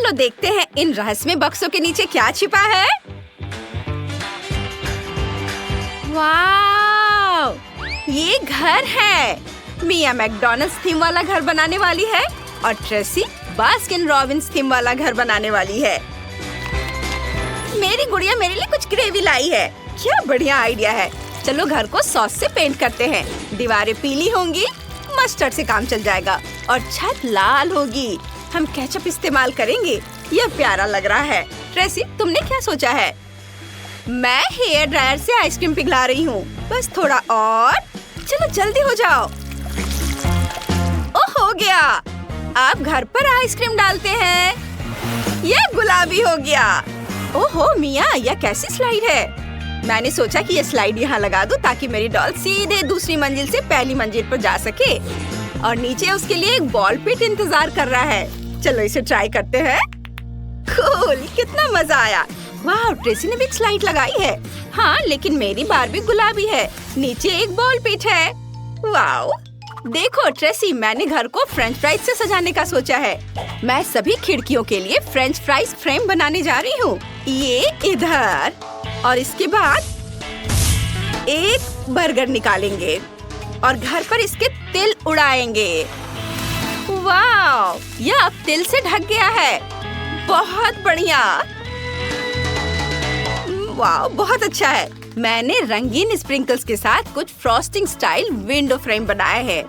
चलो देखते हैं इन रहस्यमय बक्सों के नीचे क्या छिपा है। वाव! ये घर है। मिया मैकडॉनल्ड्स थीम वाला घर बनाने वाली है और ट्रेसी बास्किन रॉबिन्स थीम वाला घर बनाने वाली है। मेरी गुड़िया मेरे लिए कुछ ग्रेवी लाई है। क्या बढ़िया आइडिया है। चलो घर को सॉस से पेंट करते हैं। दीवारें पीली होंगी, मस्टर्ड से काम चल जाएगा और छत लाल होगी। हम केचप इस्तेमाल करेंगे। यह प्यारा लग रहा है। ट्रेसी, तुमने क्या सोचा है? मैं हेयर ड्रायर से आइसक्रीम पिघला रही हूँ। बस थोड़ा और। चलो जल्दी हो जाओ। ओह, हो गया। अब घर पर आइसक्रीम डालते हैं। यह गुलाबी हो गया। ओहो मिया, यह कैसी स्लाइड है? मैंने सोचा कि यह स्लाइड यहाँ लगा दूं ताकि मेरी डॉल सीधे दूसरी मंजिल से पहली मंजिल पर जा सके। और नीचे उसके लिए एक बॉल पिट इंतजार कर रहा है। चलो इसे ट्राई करते हैं। कूल, कितना मजा आया। वाह, ट्रेसी ने भी एक स्लाइड लगाई है। हाँ, लेकिन मेरी बारबी गुलाबी है। नीचे एक बॉल पिट है। वाह, देखो ट्रेसी, मैंने घर को फ्रेंच फ्राइज से सजाने का सोचा है। मैं सभी खिड़कियों के लिए फ्रेंच फ्राइज फ्रेम बनाने जा रही हूँ। ये इधर और इसके बाद एक बर्गर निकालेंगे और घर पर इसके तिल उड़ाएंगे। वाह, यह अब तिल से ढक गया है। बहुत बढ़िया। वाह, बहुत अच्छा है। मैंने रंगीन स्प्रिंकल्स के साथ कुछ फ्रॉस्टिंग स्टाइल विंडो फ्रेम बनाए हैं।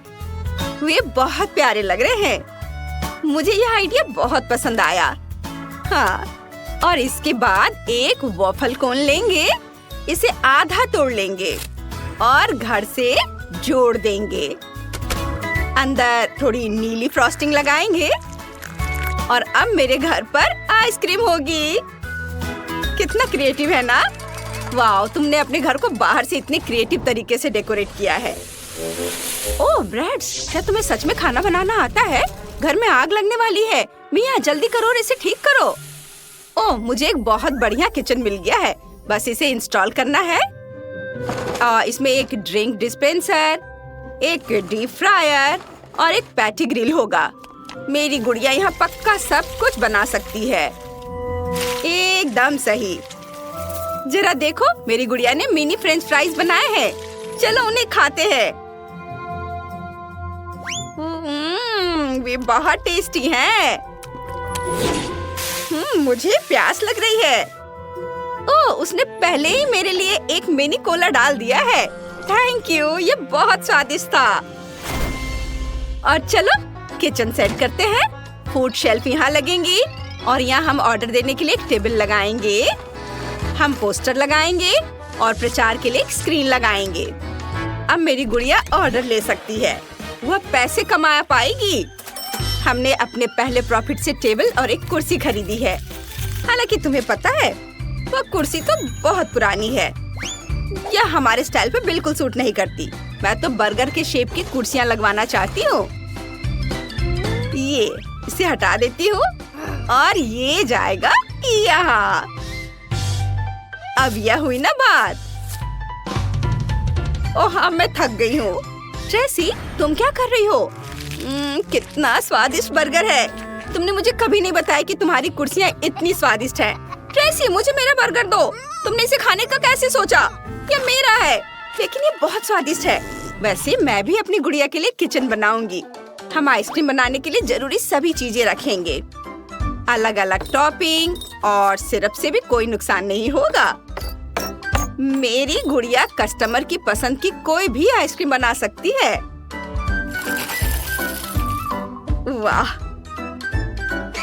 वे बहुत प्यारे लग रहे हैं। मुझे यह आइडिया बहुत पसंद आया। हाँ, और इसके बाद एक वॉफल कोन लेंगे, इसे आधा तोड़ लेंगे और घर से जोड़ देंगे। अंदर थोड़ी नीली फ्रॉस्टिंग लगाएंगे और अब मेरे घर पर आइसक्रीम होगी। कितना क्रिएटिव है ना? वाह, तुमने अपने घर को बाहर से इतने क्रिएटिव तरीके से डेकोरेट किया है। ओह ब्रेड्स, क्या तुम्हें सच में खाना बनाना आता है? घर में आग लगने वाली है। मिया जल्दी करो और इसे ठीक करो। ओह, मुझे एक बहुत बढ़िया किचन मिल गया है। बस इसे इंस्टॉल करना है। इसमें एक ड्रिंक डिस्पेंसर, एक डीप फ्रायर और एक पैटी ग्रिल होगा। मेरी गुड़िया यहाँ पक्का सब कुछ बना सकती है। एकदम सही। जरा देखो, मेरी गुड़िया ने मिनी फ्रेंच फ्राइज बनाए हैं। चलो उन्हें खाते हैं। वे बहुत टेस्टी हैं। मुझे प्यास लग रही है। ओह, उसने पहले ही मेरे लिए एक मिनी कोला डाल दिया है। थैंक यू, ये बहुत स्वादिष्ट था। और चलो किचन सेट करते हैं। फूड शेल्फ यहाँ लगेंगी और यहाँ हम ऑर्डर देने के लिए एक टेबल लगाएंगे। हम पोस्टर लगाएंगे और प्रचार के लिए एक स्क्रीन लगाएंगे। अब मेरी गुड़िया ऑर्डर ले सकती है। वह पैसे कमा पाएगी। हमने अपने पहले प्रॉफिट से टेबल और एक कुर्सी खरीदी है। हालांकि तुम्हें पता है, वह कुर्सी तो बहुत पुरानी है। यह हमारे स्टाइल पे बिल्कुल सूट नहीं करती। मैं तो बर्गर के शेप की कुर्सियाँ लगवाना चाहती हूँ। ये इसे हटा देती हूँ और ये जाएगा यहाँ। अब यह हुई ना बात। ओह, मैं थक गई हूँ। ट्रेसी, तुम क्या कर रही हो? कितना स्वादिष्ट बर्गर है। तुमने मुझे कभी नहीं बताया कि तुम्हारी कुर्सियाँ इतनी स्वादिष्ट हैं। ट्रेसी, मुझे मेरा बर्गर दो। तुमने इसे खाने का कैसे सोचा? ये मेरा है, लेकिन ये बहुत स्वादिष्ट है। वैसे मैं भी अपनी गुड़िया के लिए किचन बनाऊंगी। हम आइसक्रीम बनाने के लिए जरूरी सभी चीजें रखेंगे। अलग अलग टॉपिंग और सिरप से भी कोई नुकसान नहीं होगा। मेरी गुड़िया कस्टमर की पसंद की कोई भी आइसक्रीम बना सकती है। वाह,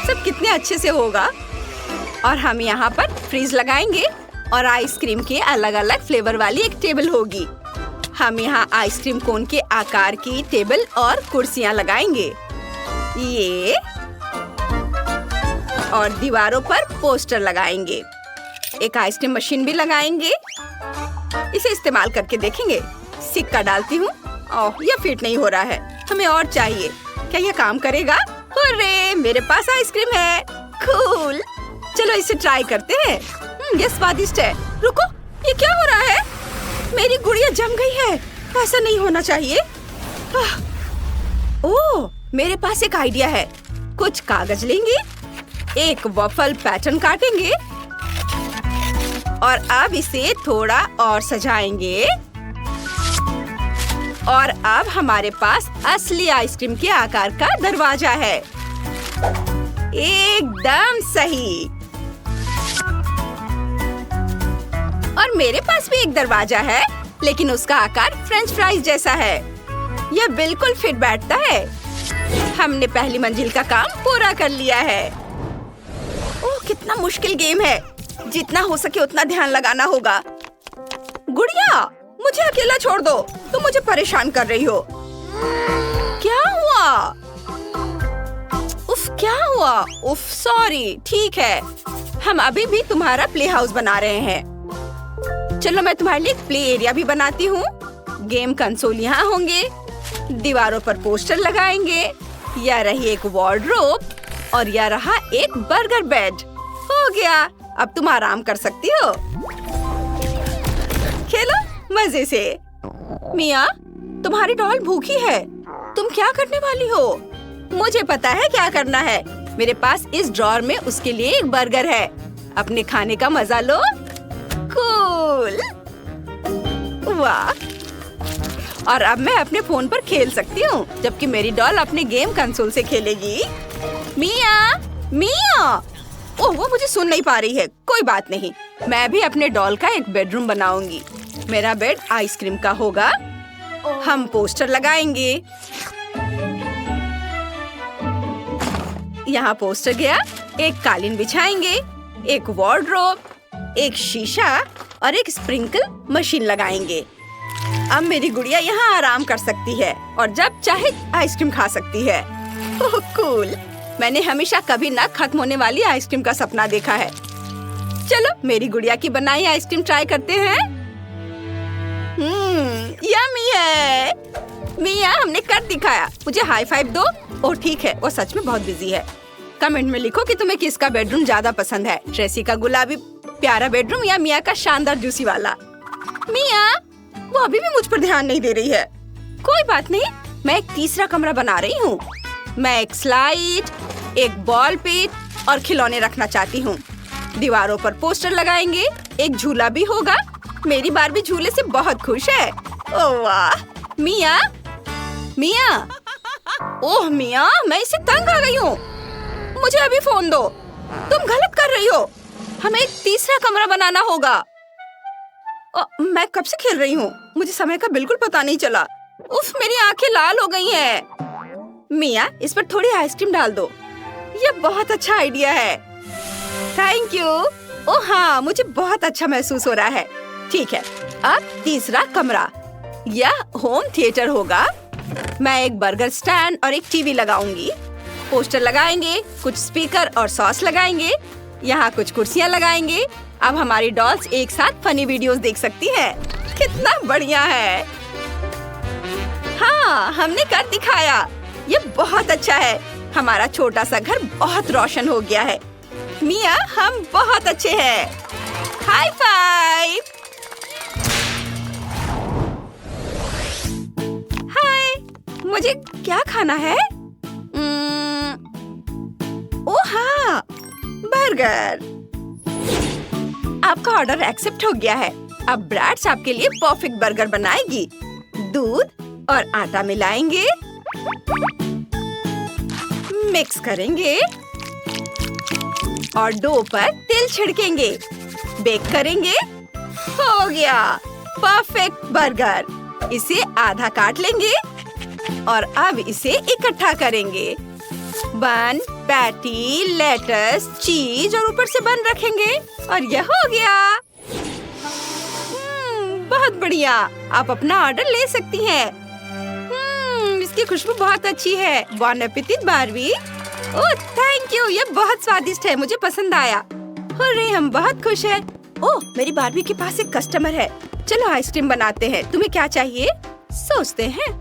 सब कितने अच्छे से होगा। और हम यहाँ पर फ्रीज लगाएंगे और आइसक्रीम के अलग अलग फ्लेवर वाली एक टेबल होगी। हम यहाँ आइसक्रीम कोन के आकार की टेबल और कुर्सियाँ लगाएंगे। ये और दीवारों पर पोस्टर लगाएंगे। एक आइसक्रीम मशीन भी लगाएंगे। इसे इस्तेमाल करके देखेंगे। सिक्का डालती हूँ। ओह, यह फिट नहीं हो रहा है। हमें और चाहिए। क्या यह काम करेगा? अरे, मेरे पास आइसक्रीम है। कूल। चलो इसे ट्राई करते हैं। ये स्वादिष्ट है। रुको, ये क्या हो रहा है? मेरी गुड़िया जम गई है। ऐसा नहीं होना चाहिए। ओह, मेरे पास एक आइडिया है। कुछ कागज लेंगे, एक वफल पैटर्न काटेंगे और अब इसे थोड़ा और सजाएंगे। और अब हमारे पास असली आइसक्रीम के आकार का दरवाजा है। एकदम सही। और मेरे पास भी एक दरवाजा है, लेकिन उसका आकार फ्रेंच फ्राइज जैसा है। यह बिल्कुल फिट बैठता है। हमने पहली मंजिल का काम पूरा कर लिया है। ओह, कितना मुश्किल गेम है। जितना हो सके उतना ध्यान लगाना होगा। गुड़िया, मुझे अकेला छोड़ दो। तुम मुझे परेशान कर रही हो। क्या हुआ? उफ, क्या हुआ? उफ, सॉरी। ठीक है, हम अभी भी तुम्हारा प्ले हाउस बना रहे हैं। चलो मैं तुम्हारे लिए एक प्ले एरिया भी बनाती हूँ। गेम कंसोल यहाँ होंगे। दीवारों पर पोस्टर लगाएंगे। यह रही एक वार्डरोब और यह रहा एक बर्गर बेड। हो गया, अब तुम आराम कर सकती हो। खेलो मजे से। मिया, तुम्हारी डॉल भूखी है। तुम क्या करने वाली हो? मुझे पता है क्या करना है। मेरे पास इस ड्रॉर में उसके लिए एक बर्गर है। अपने खाने का मजा लो। कूल। वाह। और अब मैं अपने फोन पर खेल सकती हूँ, जबकि मेरी डॉल अपने गेम कंसोल से खेलेगी। मिया, मिया। ओह, वो मुझे सुन नहीं पा रही है। कोई बात नहीं, मैं भी अपने डॉल का एक बेडरूम बनाऊंगी। मेरा बेड आइसक्रीम का होगा। हम पोस्टर लगाएंगे। यहाँ पोस्टर गया। एक कालीन बिछाएंगे, एक वार्डरोब, एक शीशा और एक स्प्रिंकल मशीन लगाएंगे। अब मेरी गुड़िया यहाँ आराम कर सकती है और जब चाहे आइसक्रीम खा सकती है। ओह, कूल। मैंने हमेशा कभी न खत्म होने वाली आइसक्रीम का सपना देखा है। चलो मेरी गुड़िया की बनाई आइसक्रीम ट्राई करते हैं। यम्मी है। मिया, हमने कर दिखाया। मुझे हाई फाइव दो। ओह ठीक है, वो सच में बहुत बिजी है। कमेंट में लिखो कि तुम्हें किसका बेडरूम ज्यादा पसंद है, ट्रेसी का गुलाबी प्यारा बेडरूम या मिया का शानदार जूसी वाला। मिया, वो अभी भी मुझ पर ध्यान नहीं दे रही है। कोई बात नहीं, मैं एक तीसरा कमरा बना रही हूँ। मैं एक स्लाइड, एक बॉल पिट और खिलौने रखना चाहती हूँ। दीवारों पर पोस्टर लगाएंगे। एक झूला भी होगा। मेरी बारबी झूले से बहुत खुश है। ओह वाह। मिया, मिया। ओह मिया, मैं इससे तंग आ गई हूँ। मुझे अभी फोन दो। तुम गलत कर रही हो। हमें एक तीसरा कमरा बनाना होगा। मैं कब से खेल रही हूँ, मुझे समय का बिल्कुल पता नहीं चला। उफ, मेरी आंखें लाल हो गई हैं। मिया, इस पर थोड़ी आइसक्रीम डाल दो। यह बहुत अच्छा आइडिया है। Thank you. ओह हाँ, मुझे बहुत अच्छा महसूस हो रहा है। ठीक है, अब तीसरा कमरा। यह होम थिएटर होगा। मैं एक बर्गर स्टैंड और एक टीवी लगाऊंगी। पोस्टर लगाएंगे, कुछ स्पीकर और सॉस लगाएंगे। यहाँ कुछ कुर्सियाँ लगाएंगे। अब हमारी डॉल्स एक साथ फनी वीडियोस देख सकती है। कितना बढ़िया है। हाँ, हमने कर दिखाया। ये बहुत अच्छा है। हमारा छोटा सा घर बहुत रोशन हो गया है। मिया, हम बहुत अच्छे हैं। High five. हाय, मुझे क्या खाना है? ओह हाँ, बर्गर। आपका ऑर्डर एक्सेप्ट हो गया है। अब ब्रैड्स आपके लिए परफेक्ट बर्गर बनाएगी। दूध और आटा मिलाएंगे, मिक्स करेंगे और डो पर तिल छिड़केंगे। बेक करेंगे। हो गया परफेक्ट बर्गर। इसे आधा काट लेंगे और अब इसे इकट्ठा करेंगे। बन, पैटी, लेटस, चीज और ऊपर से बन रखेंगे और यह हो गया। बहुत बढ़िया। आप अपना ऑर्डर ले सकती हैं। इसकी खुशबू बहुत अच्छी है। Bon appetit Barbie. Oh thank you, ये बहुत स्वादिष्ट है। मुझे पसंद आया। अरे हम बहुत खुश हैं। ओह, मेरी बारबी के पास एक कस्टमर है। चलो आइसक्रीम बनाते हैं। तुम्हें क्या चाहिए? सोचते हैं।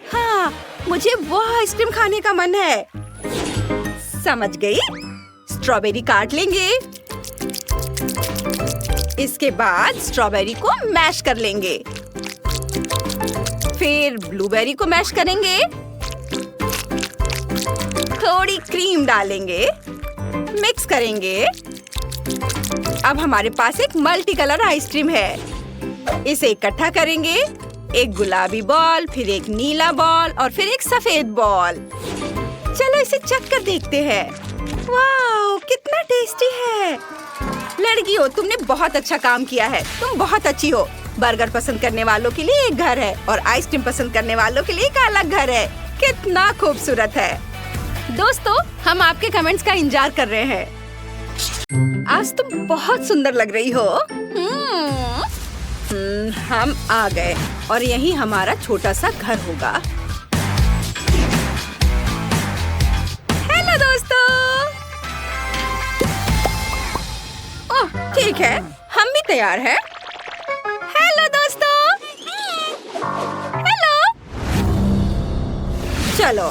हाँ, मुझे वो आइसक्रीम खाने का मन है। समझ गई। स्ट्रॉबेरी काट लेंगे। इसके बाद स्ट्रॉबेरी को मैश कर लेंगे। फिर ब्लूबेरी को मैश करेंगे। थोड़ी क्रीम डालेंगे, मिक्स करेंगे। अब हमारे पास एक मल्टी कलर आइसक्रीम है। इसे इकट्ठा करेंगे, एक गुलाबी बॉल, फिर एक नीला बॉल और फिर एक सफेद बॉल। चलो इसे चख कर देखते हैं। वाह, कितना टेस्टी है। लड़कियों, तुमने बहुत अच्छा काम किया है। तुम बहुत अच्छी हो। बर्गर पसंद करने वालों के लिए एक घर है और आइसक्रीम पसंद करने वालों के लिए एक अलग घर है। कितना खूबसूरत है। दोस्तों, हम आपके कमेंट्स का इंतजार कर रहे हैं। आज तुम बहुत सुंदर लग रही हो। हम आ गए और यही हमारा छोटा सा घर होगा। हेलो दोस्तों। ओह, ठीक है, हम भी तैयार हैं। हेलो दोस्तों। हेलो। चलो,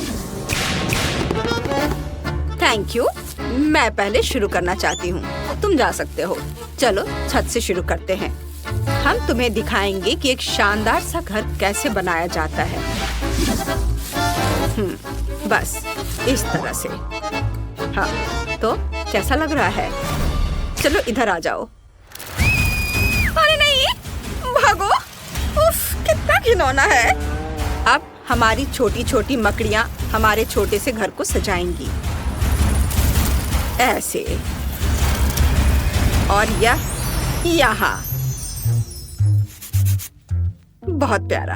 थैंक यू। मैं पहले शुरू करना चाहती हूँ। तुम जा सकते हो। चलो छत से शुरू करते हैं। हम तुम्हें दिखाएंगे कि एक शानदार सा घर कैसे बनाया जाता है। बस इस तरह से। हाँ, तो कैसा लग रहा है? चलो इधर आ जाओ। अरे नहीं, भागो। उफ, कितना घिनौना है। अब हमारी छोटी छोटी मकड़ियाँ हमारे छोटे से घर को सजाएंगी। ऐसे। और यहाँ। बहुत प्यारा।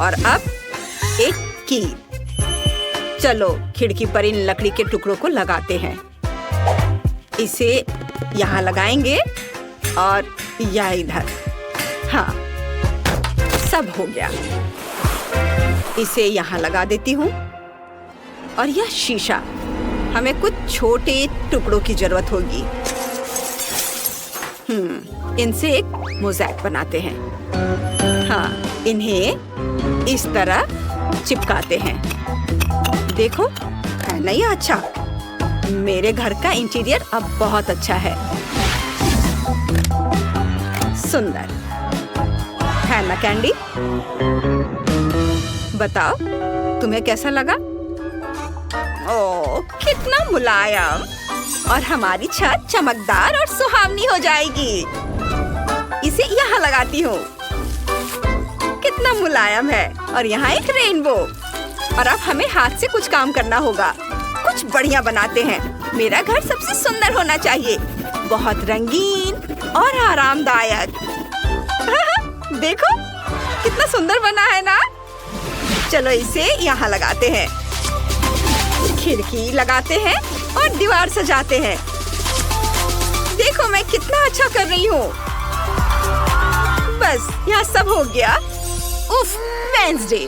और अब एक कील। चलो खिड़की पर इन लकड़ी के टुकड़ों को लगाते हैं। इसे यहाँ लगाएंगे और या इधर। हाँ, सब हो गया। इसे यहाँ लगा देती हूँ। और यह शीशा, हमें कुछ छोटे टुकड़ों की जरूरत होगी। इनसे एक मोज़ेक बनाते हैं। हाँ, इन्हें इस तरह चिपकाते हैं। देखो, है ना ये अच्छा? मेरे घर का इंटीरियर अब बहुत अच्छा है। सुंदर है ना कैंडी? बताओ, तुम्हें कैसा लगा? ओह, कितना मुलायम। और हमारी छत चमकदार और सुहावनी हो जाएगी। इसे यहाँ लगाती हूँ। कितना मुलायम है। और यहाँ एक रेनबो। और अब हमें हाथ से कुछ काम करना होगा। कुछ बढ़िया बनाते हैं। मेरा घर सबसे सुंदर होना चाहिए, बहुत रंगीन और आरामदायक। देखो कितना सुंदर बना है ना। चलो इसे यहाँ लगाते हैं, खिड़की लगाते हैं और दीवार सजाते हैं। देखो मैं कितना अच्छा कर रही हूँ। बस यहाँ सब हो गया। उफ, वेडनेसडे।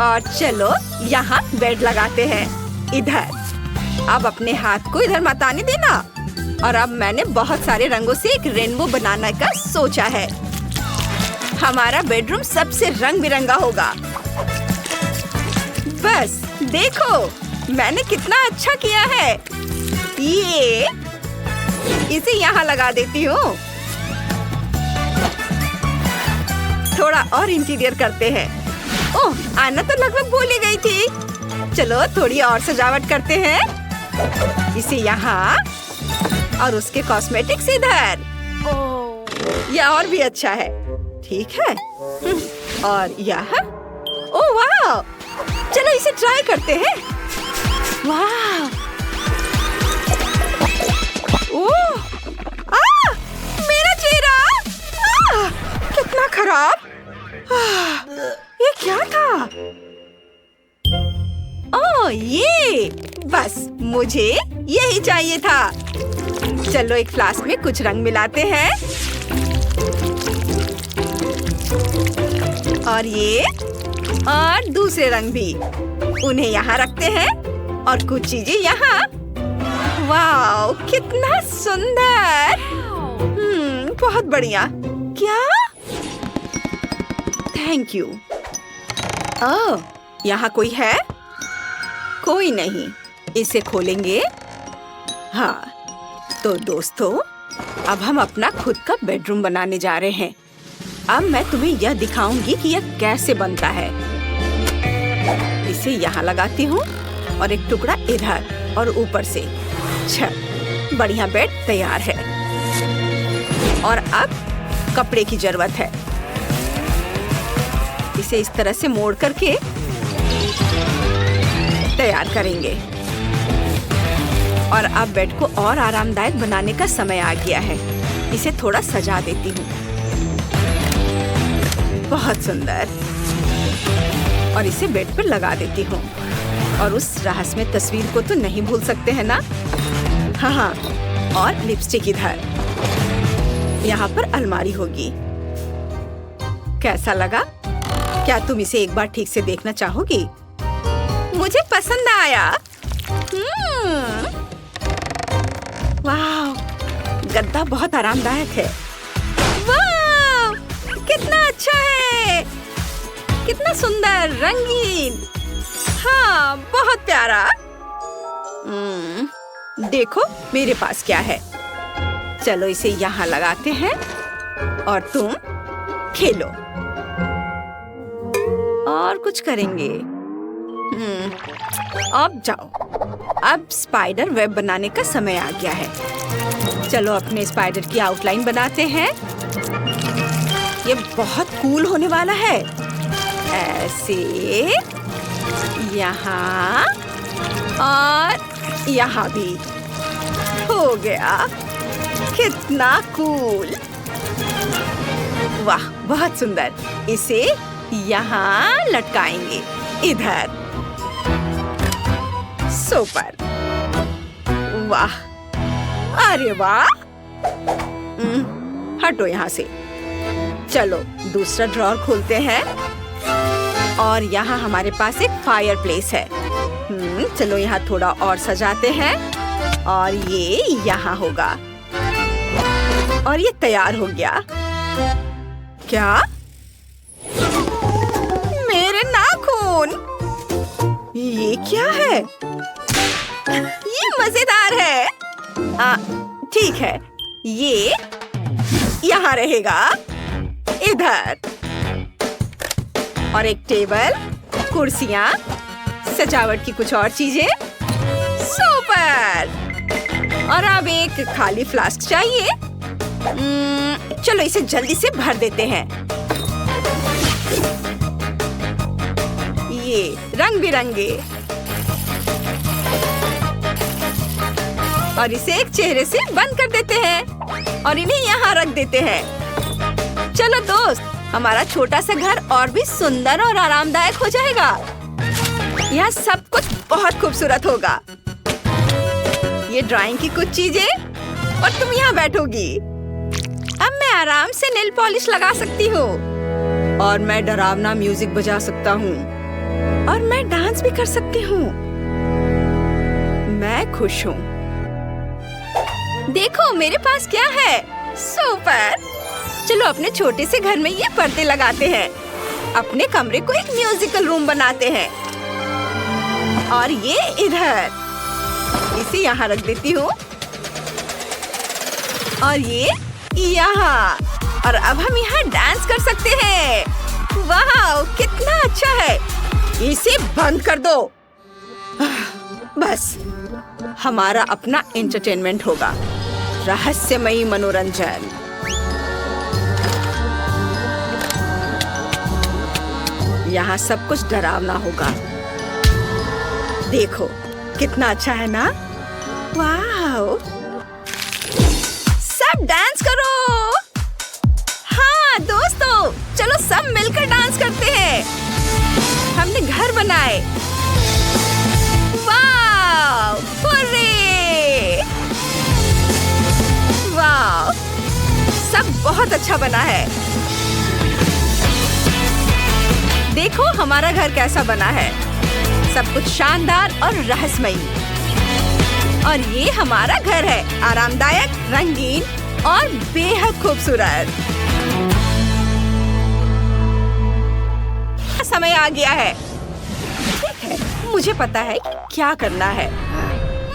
और चलो यहाँ बेड लगाते हैं, इधर। अब अपने हाथ को इधर मत आने देना। और अब मैंने बहुत सारे रंगों से एक रेनबो बनाने का सोचा है। हमारा बेडरूम सबसे रंग बिरंगा होगा। बस देखो मैंने कितना अच्छा किया है। ये इसे यहाँ लगा देती हूँ। थोड़ा और इंटीरियर करते हैं। ओह, आना तो लगभग भूल ही गई थी। चलो थोड़ी और सजावट करते हैं। इसे यहाँ और उसके कॉस्मेटिक्स इधर। यह और भी अच्छा है। ठीक है। और यह, ओह वाह, चलो इसे ट्राई करते हैं। वाह, ओह, मेरा चेहरा, कितना खराब। ये क्या था? ओह, ये बस मुझे यही चाहिए था। चलो एक फ्लास्क में कुछ रंग मिलाते हैं। और ये और दूसरे रंग भी। उन्हें यहाँ रखते हैं और कुछ चीजें यहाँ। वाह, कितना सुंदर। बहुत बढ़िया। क्या? Thank you. ओह, यहाँ कोई है? कोई नहीं। इसे खोलेंगे। हाँ, तो दोस्तों अब हम अपना खुद का बेडरूम बनाने जा रहे हैं। अब मैं तुम्हें यह दिखाऊंगी कि यह कैसे बनता है। इसे यहाँ लगाती हूँ और एक टुकड़ा इधर और ऊपर से। बढ़िया बेड तैयार है। और अब कपड़े की जरूरत है। इसे इस तरह से मोड़ करके तैयार करेंगे। और अब बेड को और आरामदायक बनाने का समय आ गया है। इसे थोड़ा सजा देती हूँ। बहुत सुंदर। और इसे बेड पर लगा देती हूँ। और उस रहस्यमय तस्वीर को तो नहीं भूल सकते हैं ना? हाँ, और लिपस्टिक इधर। यहाँ पर अलमारी होगी। कैसा लगा? क्या तुम इसे एक बार ठीक से देखना चाहोगी? मुझे पसंद आया। वाह, गद्दा बहुत आरामदायक है। वाह, कितना अच्छा है, कितना सुंदर, रंगीन। हाँ, बहुत प्यारा। देखो मेरे पास क्या है। चलो इसे यहाँ लगाते हैं और तुम खेलो। और कुछ करेंगे। अब जाओ। अब स्पाइडर वेब बनाने का समय आ गया है। चलो अपने स्पाइडर की आउटलाइन बनाते हैं। ये बहुत कूल होने वाला है। ऐसे, यहाँ और यहाँ भी हो गया। कितना कूल। वाह, बहुत सुंदर। इसे यहाँ लटकाएंगे, इधर। सुपर। वाह, अरे वाह। हटो यहाँ से। चलो दूसरा ड्रॉअर खोलते हैं। और यहाँ हमारे पास एक फायर प्लेस है। चलो यहाँ थोड़ा और सजाते हैं। और ये यहाँ होगा। और ये तैयार हो गया। क्या? मेरे नाखून! ये क्या है? ये मजेदार है। ठीक है, ये यहाँ रहेगा, इधर। और एक टेबल, कुर्सियाँ, सजावट की कुछ और चीजें। सुपर। और अब एक खाली फ्लास्क चाहिए। चलो इसे जल्दी से भर देते हैं। ये रंग बिरंगे। और इसे एक चेहरे से बंद कर देते हैं और इन्हें यहाँ रख देते हैं। चलो दोस्त, हमारा छोटा सा घर और भी सुंदर और आरामदायक हो जाएगा। यहाँ सब कुछ बहुत खूबसूरत होगा। ये ड्राइंग की कुछ चीजें और तुम यहाँ बैठोगी। अब मैं आराम से नेल पॉलिश लगा सकती हूँ। और मैं डरावना म्यूजिक बजा सकता हूँ। और मैं डांस भी कर सकती हूँ। मैं खुश हूँ। देखो मेरे पास क्या है। सुपर। चलो अपने छोटे से घर में ये पर्दे लगाते हैं। अपने कमरे को एक म्यूजिकल रूम बनाते हैं। और ये इधर। इसे यहाँ रख देती हूँ। और ये यहाँ। और अब हम यहाँ डांस कर सकते हैं। वाह, कितना अच्छा है। इसे बंद कर दो। बस हमारा अपना एंटरटेनमेंट होगा। रहस्यमयी मनोरंजन। यहाँ सब कुछ डरावना होगा। देखो कितना अच्छा है ना? वाह, सब डांस करो। हाँ दोस्तों, चलो सब मिलकर डांस करते हैं। हमने घर बनाए। वाह, हुर्रे! वाह, सब बहुत अच्छा बना है। देखो हमारा घर कैसा बना है। सब कुछ शानदार और रहस्यमयी। और ये हमारा घर है, आरामदायक, रंगीन और बेहद खूबसूरत। समय आ गया है। ठीक है, मुझे पता है क्या करना है।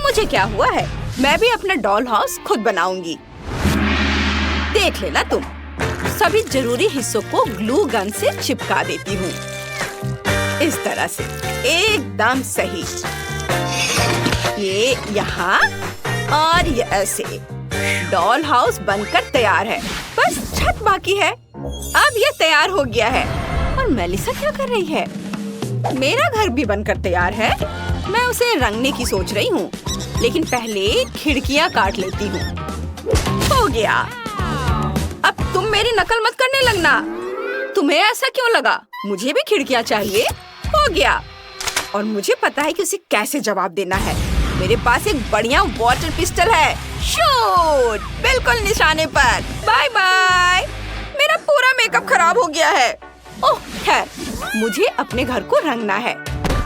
मुझे क्या हुआ है, मैं भी अपना डॉल हाउस खुद बनाऊंगी। देख लेना तुम। सभी जरूरी हिस्सों को ग्लू गन से चिपका देती हूँ। इस तरह से एकदम सही। ये यहाँ और ये ऐसे। डॉल हाउस बनकर तैयार है, बस छत बाकी है। अब ये तैयार हो गया है। और मेलिसा क्या कर रही है? मेरा घर भी बनकर तैयार है। मैं उसे रंगने की सोच रही हूँ, लेकिन पहले खिड़कियाँ काट लेती हूँ। हो गया। अब तुम मेरी नकल मत करने लगना। तुम्हें ऐसा क्यों लगा? मुझे भी खिड़कियाँ चाहिए। हो गया। और मुझे पता है कि उसे कैसे जवाब देना है। मेरे पास एक बढ़िया वाटर पिस्टल है। शूट! बिल्कुल निशाने पर। Bye bye. मेरा पूरा मेकअप खराब हो गया है। ओह खैर, मुझे अपने घर को रंगना है।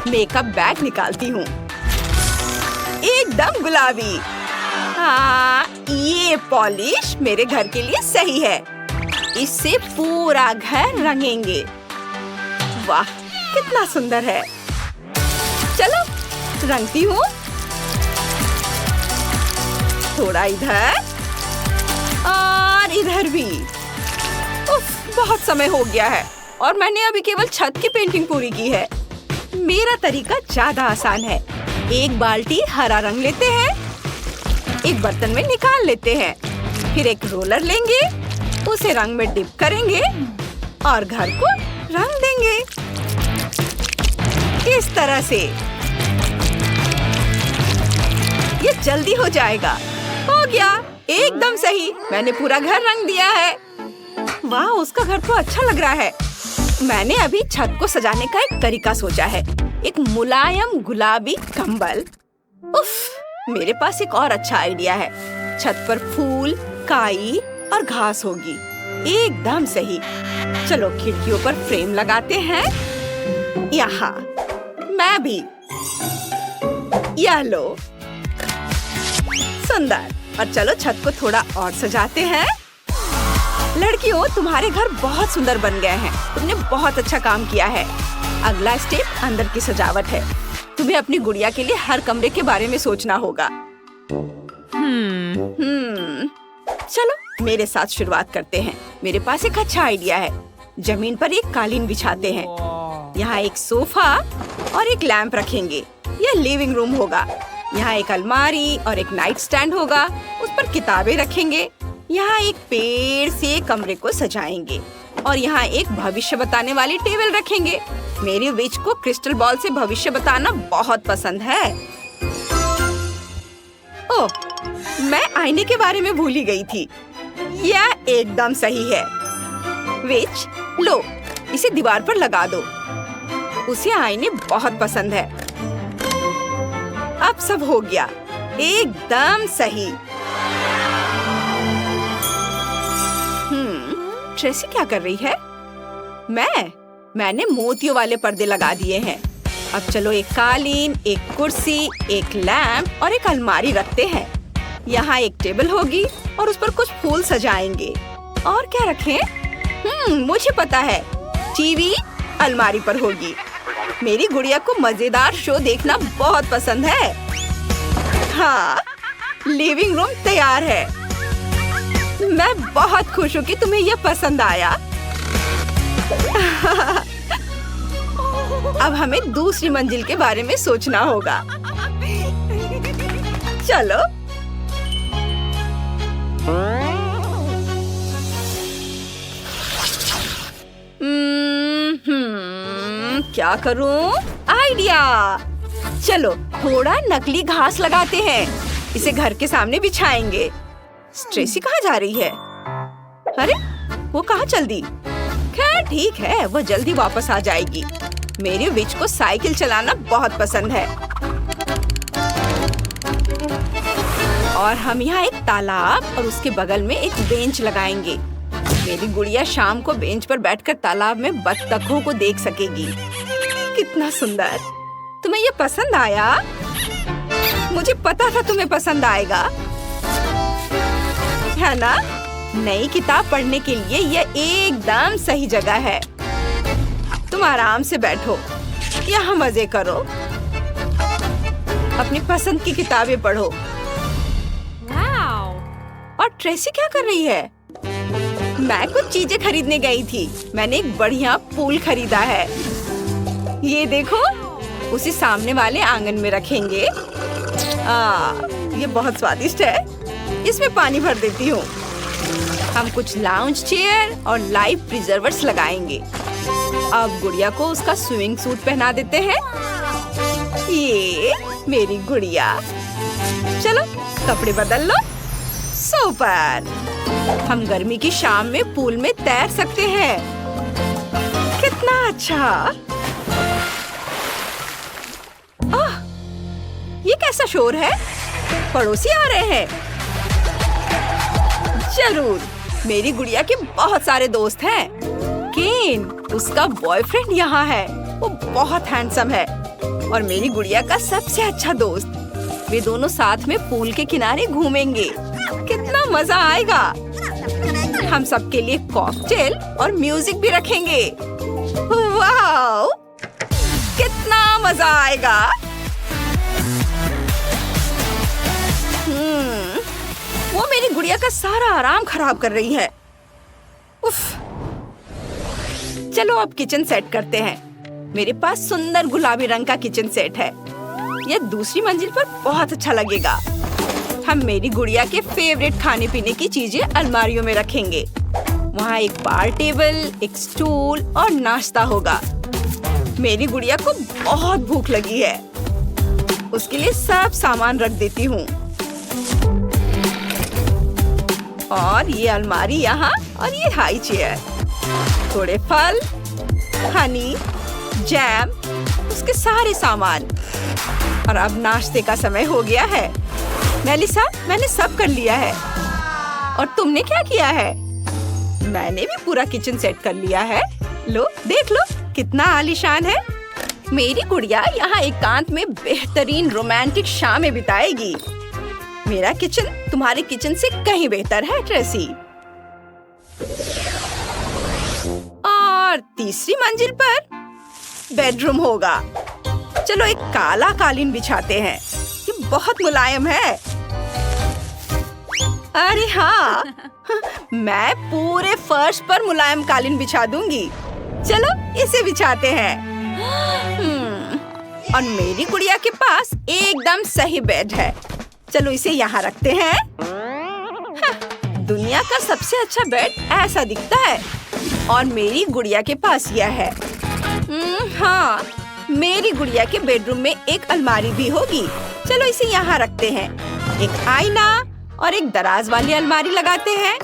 मेकअप बैग निकालती हूँ। एकदम गुलाबी। हाँ, ये पॉलिश मेरे घर के लिए सही है। इससे पूरा घर रंगेंगे। वाह, कितना सुंदर है। चलो रंगती हूँ। थोड़ा इधर और इधर भी। उफ, बहुत समय हो गया है और मैंने अभी केवल छत की पेंटिंग पूरी की है। मेरा तरीका ज्यादा आसान है। एक बाल्टी हरा रंग लेते हैं, एक बर्तन में निकाल लेते हैं, फिर एक रोलर लेंगे, उसे रंग में डिप करेंगे और घर को रंग देंगे। इस तरह से ये जल्दी हो जाएगा। हो गया, एकदम सही। मैंने पूरा घर रंग दिया है। वाह, उसका घर तो अच्छा लग रहा है। मैंने अभी छत को सजाने का एक तरीका सोचा है। एक मुलायम गुलाबी कंबल। उफ, मेरे पास एक और अच्छा आइडिया है। छत पर फूल, काई और घास होगी। एकदम सही। चलो खिड़कियों पर फ्रेम लगाते हैं। यहाँ मैं भी। यह लो, सुंदर। और चलो छत को थोड़ा और सजाते हैं। लड़कियों, तुम्हारे घर बहुत सुंदर बन गए हैं। तुमने बहुत अच्छा काम किया है। अगला स्टेप अंदर की सजावट है। तुम्हें अपनी गुड़िया के लिए हर कमरे के बारे में सोचना होगा। चलो मेरे साथ शुरुआत करते हैं। मेरे पास एक अच्छा आइडिया है। जमीन पर एक कालीन बिछाते हैं। यहाँ एक सोफा और एक लैंप रखेंगे। यह लिविंग रूम होगा। यहाँ एक अलमारी और एक नाइट स्टैंड होगा। उस पर किताबें रखेंगे। यहाँ एक पेड़ से कमरे को सजाएंगे और यहाँ एक भविष्य बताने वाली टेबल रखेंगे। मेरी विच को क्रिस्टल बॉल से भविष्य बताना बहुत पसंद है। ओह, मैं आईने के बारे में भूल ही गई थी। यह एकदम सही है। विच, लो, इसे दीवार पर लगा दो। उसे आईने बहुत पसंद है। अब सब हो गया। एकदम सही। ट्रेसी क्या कर रही है? मैंने मोतियों वाले पर्दे लगा दिए हैं। अब चलो एक कालीन, एक कुर्सी, एक लैंप और एक अलमारी रखते हैं। यहाँ एक टेबल होगी और उस पर कुछ फूल सजाएंगे। और क्या रखें? मुझे पता है। टीवी अलमारी पर होगी। मेरी गुड़िया को मजेदार शो देखना बहुत पसंद है। हाँ, लिविंग रूम तैयार है। मैं बहुत खुश हूँ कि तुम्हें यह पसंद आया। अब हमें दूसरी मंजिल के बारे में सोचना होगा। चलो। क्या करूं? आइडिया। चलो थोड़ा नकली घास लगाते हैं। इसे घर के सामने बिछाएंगे। ट्रेसी कहाँ जा रही है? अरे, वो कहाँ चल दी? खैर ठीक है, वो जल्दी वापस आ जाएगी। मेरी विच को साइकिल चलाना बहुत पसंद है। और हम यहाँ एक तालाब और उसके बगल में एक बेंच लगाएंगे। मेरी गुड़िया शाम को बेंच पर बैठकर तालाब में बत्तखों को देख सकेगी। कितना सुंदर। तुम्हें ये पसंद आया? मुझे पता था तुम्हें पसंद आएगा, है ना? नई किताब पढ़ने के लिए यह एकदम सही जगह है। तुम आराम से बैठो, यहाँ मजे करो, अपनी पसंद की किताबें पढ़ो। और ट्रेसी क्या कर रही है? मैं कुछ चीजें खरीदने गई थी। मैंने एक बढ़िया पूल खरीदा है। ये देखो, उसे सामने वाले आंगन में रखेंगे। ये बहुत स्वादिष्ट है। इसमें पानी भर देती हूँ। हम कुछ लाउंज चेयर और लाइव प्रिजर्वर्स लगाएंगे। अब गुड़िया को उसका स्विमिंग सूट पहना देते हैं। ये मेरी गुड़िया। चलो कपड़े बदल लो। सुपर। हम गर्मी की शाम में पूल में तैर सकते हैं। कितना अच्छा। ये कैसा शोर है? पड़ोसी आ रहे हैं। जरूर, मेरी गुड़िया के बहुत सारे दोस्त हैं। केन, उसका बॉयफ्रेंड यहाँ है। वो बहुत हैंडसम है और मेरी गुड़िया का सबसे अच्छा दोस्त। वे दोनों साथ में पूल के किनारे घूमेंगे। कितना मजा आएगा। हम सबके लिए कॉकटेल और म्यूजिक भी रखेंगे। वाह, कितना मजा आएगा। वो मेरी गुड़िया का सारा आराम खराब कर रही है। उफ। चलो अब किचन सेट करते हैं। मेरे पास सुंदर गुलाबी रंग का किचन सेट है। यह दूसरी मंजिल पर बहुत अच्छा लगेगा। हम मेरी गुड़िया के फेवरेट खाने पीने की चीजें अलमारियों में रखेंगे। वहाँ एक बार टेबल, एक स्टूल और नाश्ता होगा। मेरी गुड़िया को बहुत भूख लगी है। उसके लिए सब सामान रख देती हूँ। और ये अलमारी यहाँ और ये हाई चेयर। थोड़े फल, हनी, जैम, उसके सारे सामान। और अब नाश्ते का समय हो गया है। मेलिसा, मैंने सब कर लिया है। और तुमने क्या किया है? मैंने भी पूरा किचन सेट कर लिया है। लो, देख लो कितना आलीशान है। मेरी गुड़िया यहाँ एकांत में बेहतरीन रोमांटिक शामें बिताएगी। मेरा किचन तुम्हारे किचन से कहीं बेहतर है ट्रेसी। और तीसरी मंजिल पर बेडरूम होगा। चलो एक काला कालीन बिछाते हैं। ये बहुत मुलायम है। अरे हाँ, मैं पूरे फर्श पर मुलायम कालीन बिछा दूंगी। चलो इसे बिछाते हैं। और मेरी गुड़िया के पास एकदम सही बेड है। चलो इसे यहाँ रखते हैं। दुनिया का सबसे अच्छा बेड ऐसा दिखता है। और मेरी गुड़िया के पास यह है। हाँ, मेरी गुड़िया के बेडरूम में एक अलमारी भी होगी। चलो इसे यहाँ रखते हैं। एक आईना और एक दराज वाली अलमारी लगाते हैं।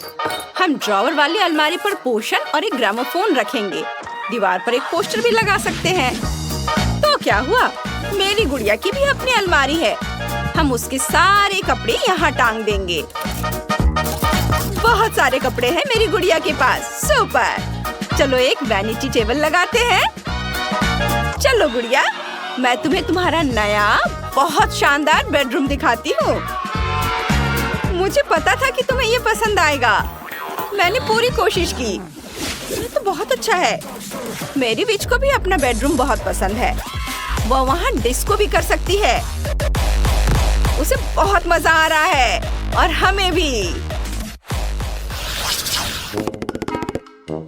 हम ड्रॉवर वाली अलमारी पर पोर्शन और एक ग्रामोफोन रखेंगे। दीवार पर एक पोस्टर भी लगा सकते हैं। तो क्या हुआ, मेरी गुड़िया की भी अपनी अलमारी है। हम उसके सारे कपड़े यहाँ टांग देंगे। बहुत सारे कपड़े हैं मेरी गुड़िया के पास। सुपर। चलो एक वैनिटी टेबल लगाते हैं। चलो गुड़िया, मैं तुम्हें तुम्हारा नया बहुत शानदार बेडरूम दिखाती हूँ। मुझे पता था कि तुम्हें ये पसंद आएगा। मैंने पूरी कोशिश की। ये तो बहुत अच्छा है। मेरी बीच को भी अपना बेडरूम बहुत पसंद है। वो वहाँ डिस्को भी कर सकती है। उसे बहुत मजा आ रहा है और हमें भी।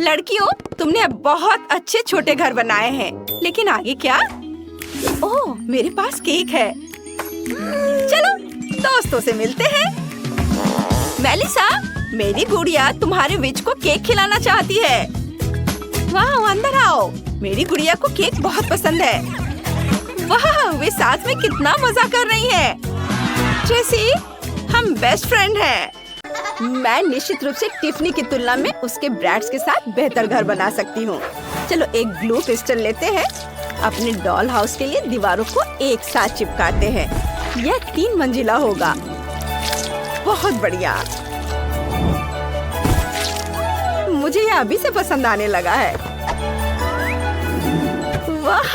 लड़कियों, तुमने अब बहुत अच्छे छोटे घर बनाए हैं, लेकिन आगे क्या? ओह, मेरे पास केक है। चलो दोस्तों से मिलते हैं। मेलिसा, मेरी गुड़िया तुम्हारे विच को केक खिलाना चाहती है। वाह, अंदर आओ। मेरी गुड़िया को केक बहुत पसंद है। वाह, वे साथ में कितना मजा कर रही हैं। ट्रेसी, हम बेस्ट फ्रेंड हैं। मैं निश्चित रूप से टिफनी की तुलना में उसके ब्रैड्स के साथ बेहतर घर बना सकती हूँ। चलो एक ग्लू पिस्टल लेते हैं। अपने डॉल हाउस के लिए दीवारों को एक साथ चिपकाते हैं। यह 3 मंजिला होगा। बहुत बढ़िया। मुझे यह अभी से पसंद आने लगा है। वाह,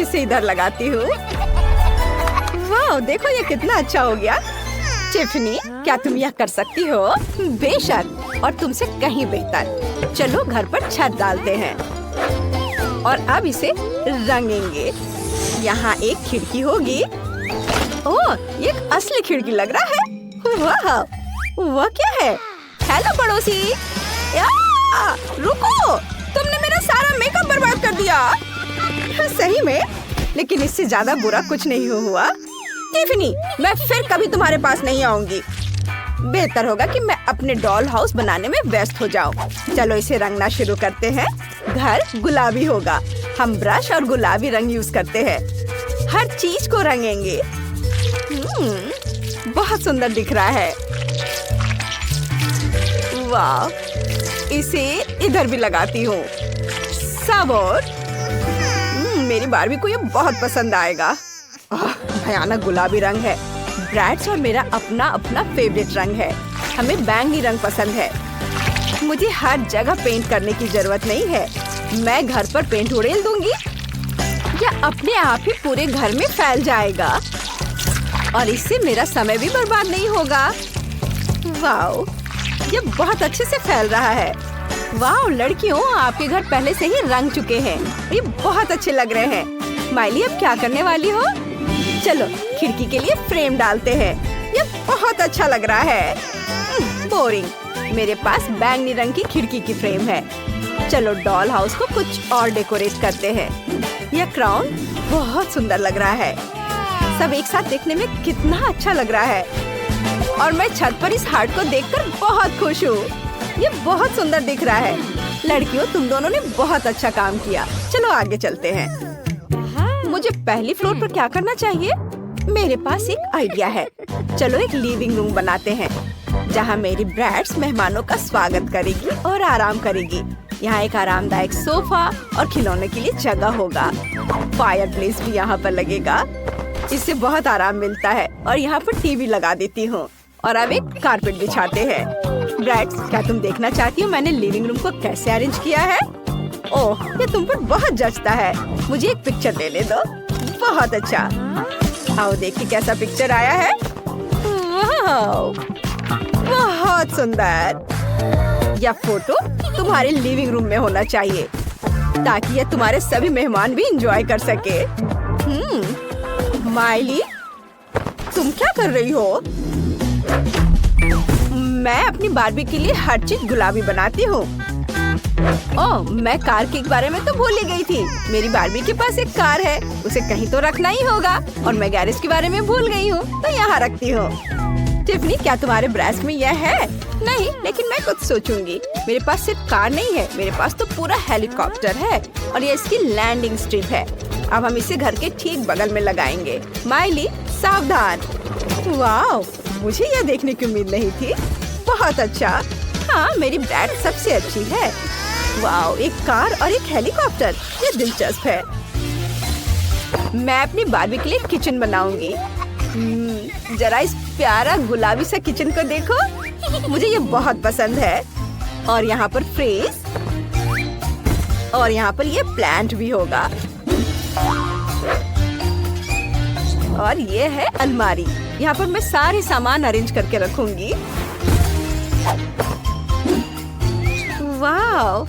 इसे इधर लगाती हूँ। वाह, देखो ये कितना अच्छा हो गया। टिफनी, क्या तुम यह कर सकती हो? बेशक, और तुमसे कहीं बेहतर। चलो घर पर छत डालते हैं और अब इसे रंगेंगे। यहाँ एक खिड़की होगी। ओह, ये एक असली खिड़की लग रहा है। वाह, वह क्या है? हेलो पड़ोसी। रुको, तुमने मेरा सारा मेकअप बर्बाद कर दिया। सही में, लेकिन इससे ज्यादा बुरा कुछ नहीं हुआ। टिफनी, मैं फिर कभी तुम्हारे पास नहीं आऊंगी। बेहतर होगा कि मैं अपने डॉल हाउस बनाने में व्यस्त हो जाऊं। चलो इसे रंगना शुरू करते हैं। घर गुलाबी होगा। हम ब्रश और गुलाबी रंग यूज करते हैं। हर चीज को रंगेंगे। बहुत सुंदर दिख रहा है। वाह, इसे इधर भी लगाती हूँ। सब और मेरी बारबी को ये बहुत पसंद आएगा। भयानक गुलाबी रंग है। ब्रैड्स और मेरा अपना अपना फेवरेट रंग है। हमें बैंगनी रंग पसंद है। मुझे हर जगह पेंट करने की जरूरत नहीं है। मैं घर पर पेंट उड़ेल दूंगी या अपने आप ही पूरे घर में फैल जाएगा और इससे मेरा समय भी बर्बाद नहीं होगा। वाओ, ये बहुत अच्छे से फैल रहा है। वाओ लड़कियों, आपके घर पहले से ही रंग चुके हैं। ये बहुत अच्छे लग रहे हैं। माइली, अब क्या करने वाली हो? चलो खिड़की के लिए फ्रेम डालते हैं। ये बहुत अच्छा लग रहा है। बोरिंग। मेरे पास बैंगनी रंग की खिड़की की फ्रेम है। चलो डॉल हाउस को कुछ और डेकोरेट करते हैं। यह क्राउन बहुत सुंदर लग रहा है। सब एक साथ देखने में कितना अच्छा लग रहा है और मैं छत पर इस हार्ट को देखकर बहुत खुश हूँ। ये बहुत सुंदर दिख रहा है। लड़कियों, तुम दोनों ने बहुत अच्छा काम किया। चलो आगे चलते हैं। मुझे पहली फ्लोर पर क्या करना चाहिए? मेरे पास एक आइडिया है। चलो एक लिविंग रूम बनाते हैं जहाँ मेरी ब्रैड्स मेहमानों का स्वागत करेगी और आराम करेगी। यहाँ एक आरामदायक सोफा और खिलौने के लिए जगह होगा। फायरप्लेस भी यहाँ पर लगेगा। इससे बहुत आराम मिलता है और यहाँ पर टीवी लगा देती हूँ और अब एक कारपेट बिछाते हैं। ब्रैड्स, क्या तुम देखना चाहती हो मैंने लिविंग रूम को कैसे अरेंज किया है? ओह, ये तुम पर बहुत जचता है। मुझे एक पिक्चर लेने दो। बहुत अच्छा। आओ देखिए कैसा पिक्चर आया है। वाह, बहुत सुंदर। यह फोटो तुम्हारे लिविंग रूम में होना चाहिए ताकि यह तुम्हारे सभी मेहमान भी एंजॉय कर सके। माइली, तुम क्या कर रही हो? मैं अपनी बारबी के लिए हर चीज गुलाबी बनाती हूँ। ओह, मैं कार के बारे में तो भूल ही गई थी। मेरी बारबी के पास एक कार है, उसे कहीं तो रखना ही होगा। और मैं गैरेज के बारे में भूल गई हूँ तो यहाँ रखती हूँ। टिफनी, क्या तुम्हारे ब्रेस्ट में यह है? नहीं, लेकिन मैं कुछ सोचूंगी। मेरे पास सिर्फ कार नहीं है, मेरे पास तो पूरा हेलीकॉप्टर है और ये इसकी लैंडिंग स्ट्रिप है। अब हम इसे घर के ठीक बगल में लगाएंगे। माइली, सावधान। वाह, मुझे यह देखने की उम्मीद नहीं थी। बहुत अच्छा। हाँ, मेरी ब्रैड सबसे अच्छी है। वाह, एक कार और एक हेलीकॉप्टर, ये दिलचस्प है। मैं अपनी बारबी के लिए किचन बनाऊंगी। जरा इस प्यारा गुलाबी सा किचन को देखो। मुझे ये बहुत पसंद है। और यहाँ पर फ्रेज और यहाँ पर ये प्लांट भी होगा। और ये है अलमारी। यहाँ पर मैं सारे सामान अरेंज करके रखूंगी। वाह,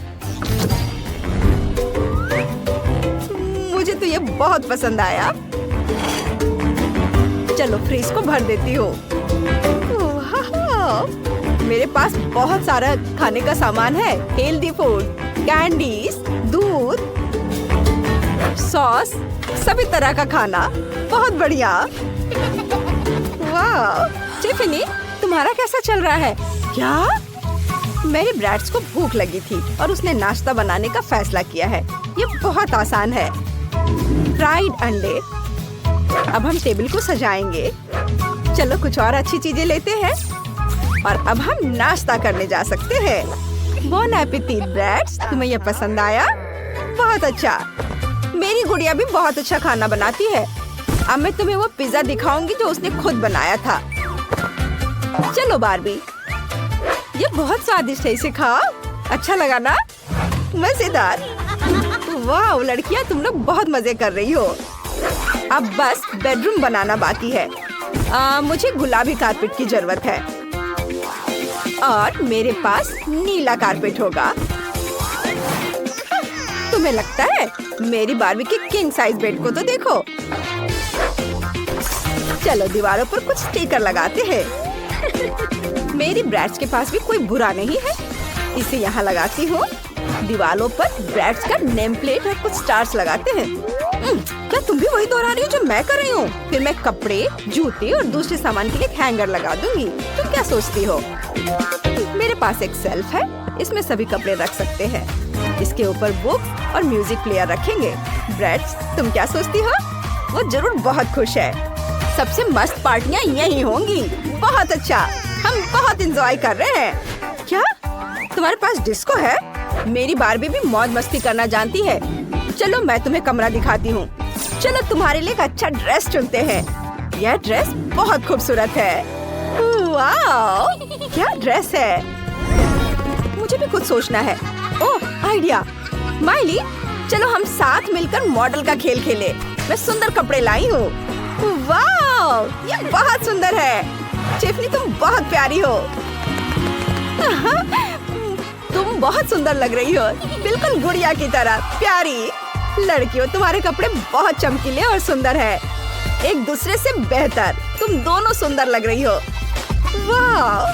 मुझे तो ये बहुत पसंद आया। चलो फ्रिज को भर देती हूँ। मेरे पास बहुत सारा खाने का सामान है। हेल्दी फूड, कैंडीज, दूध, सॉस, सभी तरह का खाना। बहुत बढ़िया। वाह, टिफनी, तुम्हारा कैसा चल रहा है? क्या? मेरी ब्रैड्स को भूख लगी थी और उसने नाश्ता बनाने का फैसला किया है। ये बहुत आसान है। फ्राइड अंडे। अब हम टेबल को सजाएंगे। चलो कुछ और अच्छी चीजें लेते हैं और अब हम नाश्ता करने जा सकते हैं। बोन एपेटिट ब्रैड्स, तुम्हें यह पसंद आया? बहुत अच्छा। मेरी गुड़िया भी बहुत अच्छा खाना बनाती है। अब मैं तुम्हें वो पिज्जा दिखाऊंगी जो उसने खुद बनाया था। चलो बारबी, ये बहुत स्वादिष्ट है, इसे खाओ। अच्छा लगा ना? मजेदार। वाह लड़कियां, तुम लोग बहुत मजे कर रही हो। अब बस बेडरूम बनाना बाकी है। मुझे गुलाबी कारपेट की जरूरत है और मेरे पास नीला कारपेट होगा। तुम्हें लगता है? मेरी बारबी के किंग साइज बेड को तो देखो। चलो दीवारों पर कुछ स्टिकर लगाते हैं। मेरी ब्रैड्स के पास भी कोई बुरा नहीं है। इसे यहाँ लगाती हूँ। दीवारों पर ब्रैड्स का नेम प्लेट और कुछ स्टार्स लगाते हैं। क्या तुम भी वही दोहरा रही हो जो मैं कर रही हूँ? फिर मैं कपड़े, जूते और दूसरे सामान के लिए एक हैंगर लगा दूंगी। तुम क्या सोचती हो? मेरे पास एक शेल्फ है, इसमें सभी कपड़े रख सकते हैं। इसके ऊपर बुक्स और म्यूजिक प्लेयर रखेंगे। ब्रेड्स, तुम क्या सोचती हो? वो जरूर बहुत खुश है। सबसे मस्त पार्टियाँ यही होंगी। बहुत अच्छा, हम बहुत एंजॉय कर रहे हैं। क्या तुम्हारे पास डिस्को है? मेरी बार्बी भी मौज मस्ती करना जानती है। चलो मैं तुम्हें कमरा दिखाती हूँ। चलो तुम्हारे लिए एक अच्छा ड्रेस चुनते हैं। यह ड्रेस बहुत खूबसूरत है। वाह, क्या ड्रेस है। मुझे भी कुछ सोचना है। ओह, आइडिया। माइली, चलो हम साथ मिलकर मॉडल का खेल खेले। मैं सुंदर कपड़े लाई हूँ। वाह, ये बहुत सुंदर है। टिफनी, तुम बहुत प्यारी हो। तुम बहुत सुंदर लग रही हो, बिल्कुल गुड़िया की तरह प्यारी। लड़कियों, तुम्हारे कपड़े बहुत चमकीले और सुंदर है, एक दूसरे से बेहतर। तुम दोनों सुंदर लग रही हो। वाह,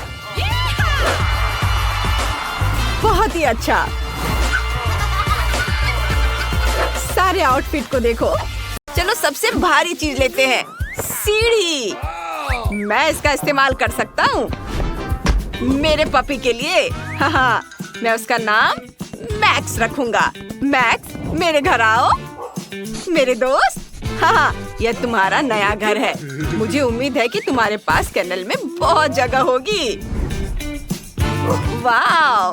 बहुत ही अच्छा। सारे आउटफिट को देखो। चलो सबसे भारी चीज लेते हैं, सीढ़ी। मैं इसका इस्तेमाल कर सकता हूँ मेरे पपी के लिए। हाँ, मैं उसका नाम मैक्स रखूंगा। मैक्स, मेरे घर आओ मेरे दोस्त। हाँ, यह तुम्हारा नया घर है। मुझे उम्मीद है कि तुम्हारे पास केनल में बहुत जगह होगी। वाह,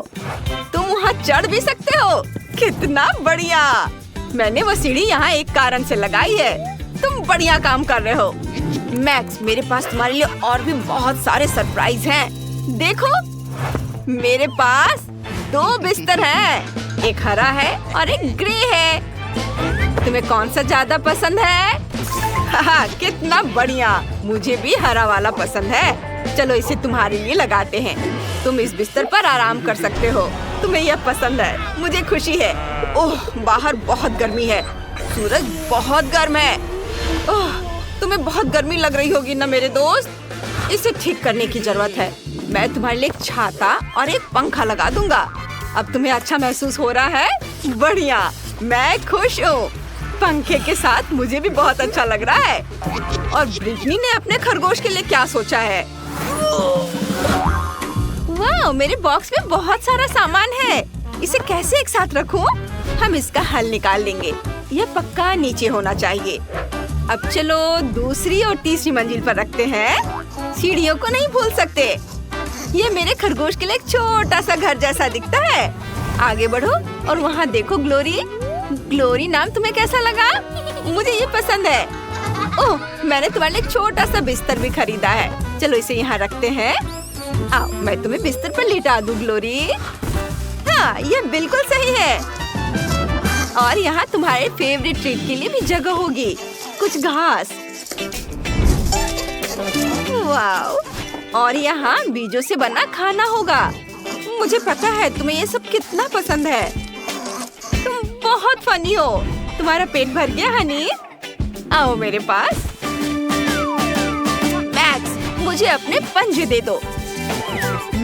तुम वहाँ चढ़ भी सकते हो। कितना बढ़िया। मैंने वो सीढ़ी यहाँ एक कारण से लगाई है। तुम बढ़िया काम कर रहे हो। मैक्स, मेरे पास तुम्हारे लिए और भी बहुत सारे सरप्राइज हैं। देखो, मेरे पास 2 बिस्तर हैं। एक हरा है और एक ग्रे है। तुम्हें कौन सा ज्यादा पसंद है? हाँ, कितना बढ़िया। मुझे भी हरा वाला पसंद है। चलो इसे तुम्हारे लिए लगाते हैं। तुम इस बिस्तर पर आराम कर सकते हो। तुम्हें यह पसंद है, मुझे खुशी है। ओह, बाहर बहुत गर्मी है। सूरज बहुत गर्म है। ओह, तुम्हें बहुत गर्मी लग रही होगी ना मेरे दोस्त। इसे ठीक करने की जरूरत है। मैं तुम्हारे लिए एक छाता और एक पंखा लगा दूंगा। अब तुम्हें अच्छा महसूस हो रहा है? बढ़िया, मैं खुश हूँ। पंखे के साथ मुझे भी बहुत अच्छा लग रहा है। और ब्रिटनी ने अपने खरगोश के लिए क्या सोचा है? वाह, मेरे बॉक्स में बहुत सारा सामान है। इसे कैसे एक साथ रखूं? हम इसका हल निकाल लेंगे। यह पक्का नीचे होना चाहिए। अब चलो दूसरी और तीसरी मंजिल पर रखते हैं। सीढ़ियों को नहीं भूल सकते। ये मेरे खरगोश के लिए एक छोटा सा घर जैसा दिखता है। आगे बढ़ो और वहाँ देखो ग्लोरी। ग्लोरी नाम तुम्हें कैसा लगा? मुझे ये पसंद है। ओह, मैंने तुम्हारे लिए छोटा सा बिस्तर भी खरीदा है। चलो इसे यहाँ रखते हैं। आओ, मैं तुम्हें बिस्तर पर लिटा दूँ ग्लोरी। हाँ, ये बिल्कुल सही है। और यहाँ तुम्हारे फेवरेट ट्रीट के लिए भी जगह होगी, कुछ घास। वाह, और यहाँ बीजों से बना खाना होगा। मुझे पता है तुम्हें ये सब कितना पसंद है। तुम बहुत फनी हो। तुम्हारा पेट भर गया हनी? आओ मेरे पास। मैक्स, मुझे अपने पंजे दे दो।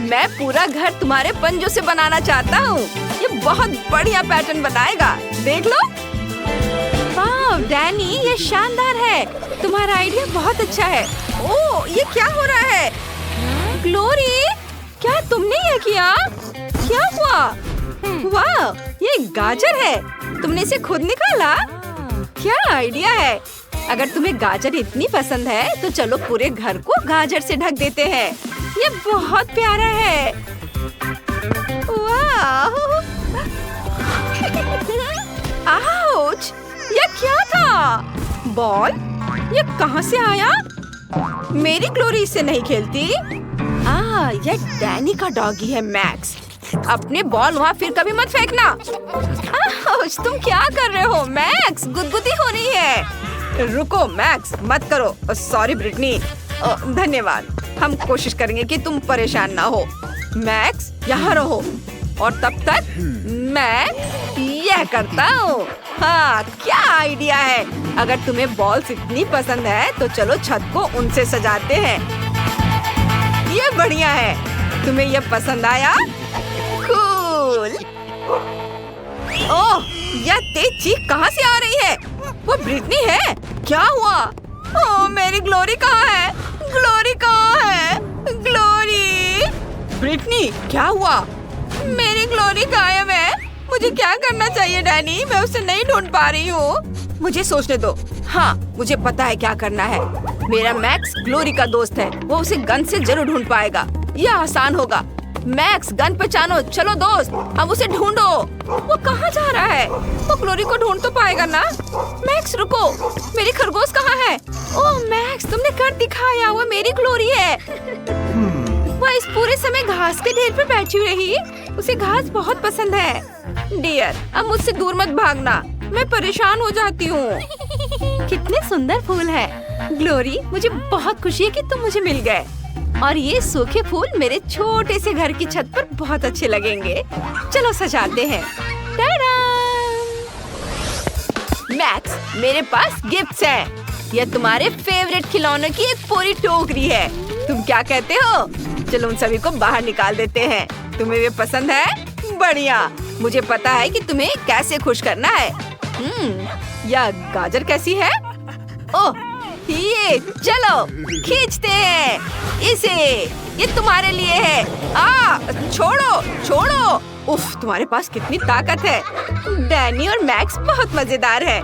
मैं पूरा घर तुम्हारे पंजों से बनाना चाहता हूँ। ये बहुत बढ़िया पैटर्न बनाएगा, देख लो। वाह डैनी, ये शानदार है। तुम्हारा आइडिया बहुत अच्छा है। ओह, ये क्या हो रहा है? ग्लोरी, क्या तुमने ये किया? क्या हुआ? वाह, ये गाजर है। तुमने इसे खुद निकाला? क्या आइडिया है। अगर तुम्हें गाजर इतनी पसंद है तो चलो पूरे घर को गाजर से ढक देते हैं। ये बहुत प्यारा है। वाह, आउच, ये क्या था? बॉल, ये कहाँ से आया? मेरी ग्लोरी इससे नहीं खेलती। ये डैनी का डॉगी है मैक्स। अपने बॉल वहाँ फिर कभी मत फेंकना। आउच, तुम क्या कर रहे हो मैक्स? गुदगुदी हो रही है। रुको मैक्स, मत करो। Sorry Britney. धन्यवाद। हम कोशिश करेंगे कि तुम परेशान ना हो। मैक्स, यहाँ रहो और तब तक मैं यह करता हूँ। हाँ, क्या आइडिया है। अगर तुम्हें बॉल्स इतनी पसंद है तो चलो छत को उनसे सजाते हैं। ये बढ़िया है। तुम्हें ये पसंद आया? कूल। ओह, यह तेज चीख कहाँ से आ रही है? वो ब्रिटनी है। क्या हुआ? ओह, मेरी ग्लोरी कहाँ है? ग्लोरी कहाँ है? ग्लोरी! ब्रिटनी, क्या हुआ? मेरी ग्लोरी गायब है। मुझे क्या करना चाहिए डैनी? मैं उसे नहीं ढूंढ पा रही हूँ। मुझे सोचने दो। हाँ, मुझे पता है क्या करना है। मेरा मैक्स ग्लोरी का दोस्त है, वो उसे गन से जरूर ढूंढ पाएगा। यह आसान होगा। मैक्स, गन पहचानो। चलो दोस्त, अब उसे ढूंढो। वो कहाँ जा रहा है? वो ग्लोरी को ढूंढ तो पाएगा ना? मैक्स रुको, मेरी खरगोश कहाँ है? ओह मैक्स, तुमने कर दिखाया, वो मेरी ग्लोरी है। वह इस पूरे समय घास के ढेर पर बैठी रही। उसे घास बहुत पसंद है। डियर, अब मुझसे दूर मत भागना, मैं परेशान हो जाती हूँ। कितने सुंदर फूल है। ग्लोरी, मुझे बहुत खुशी है कि तुम मुझे मिल गए। और ये सूखे फूल मेरे छोटे से घर की छत पर बहुत अच्छे लगेंगे। चलो सजाते हैं। मैक्स, मेरे पास गिफ्ट्स हैं। यह तुम्हारे फेवरेट खिलौनों की एक पूरी टोकरी है। तुम क्या कहते हो? चलो उन सभी को बाहर निकाल देते हैं। तुम्हें ये पसंद है? बढ़िया। मुझे पता है कि तुम्हें कैसे खुश करना है। यह गाजर कैसी है? ओह, ये चलो खींचते हैं इसे। ये तुम्हारे लिए है। छोड़ो छोड़ो। उफ, तुम्हारे पास कितनी ताकत है। डैनी और मैक्स बहुत मजेदार है।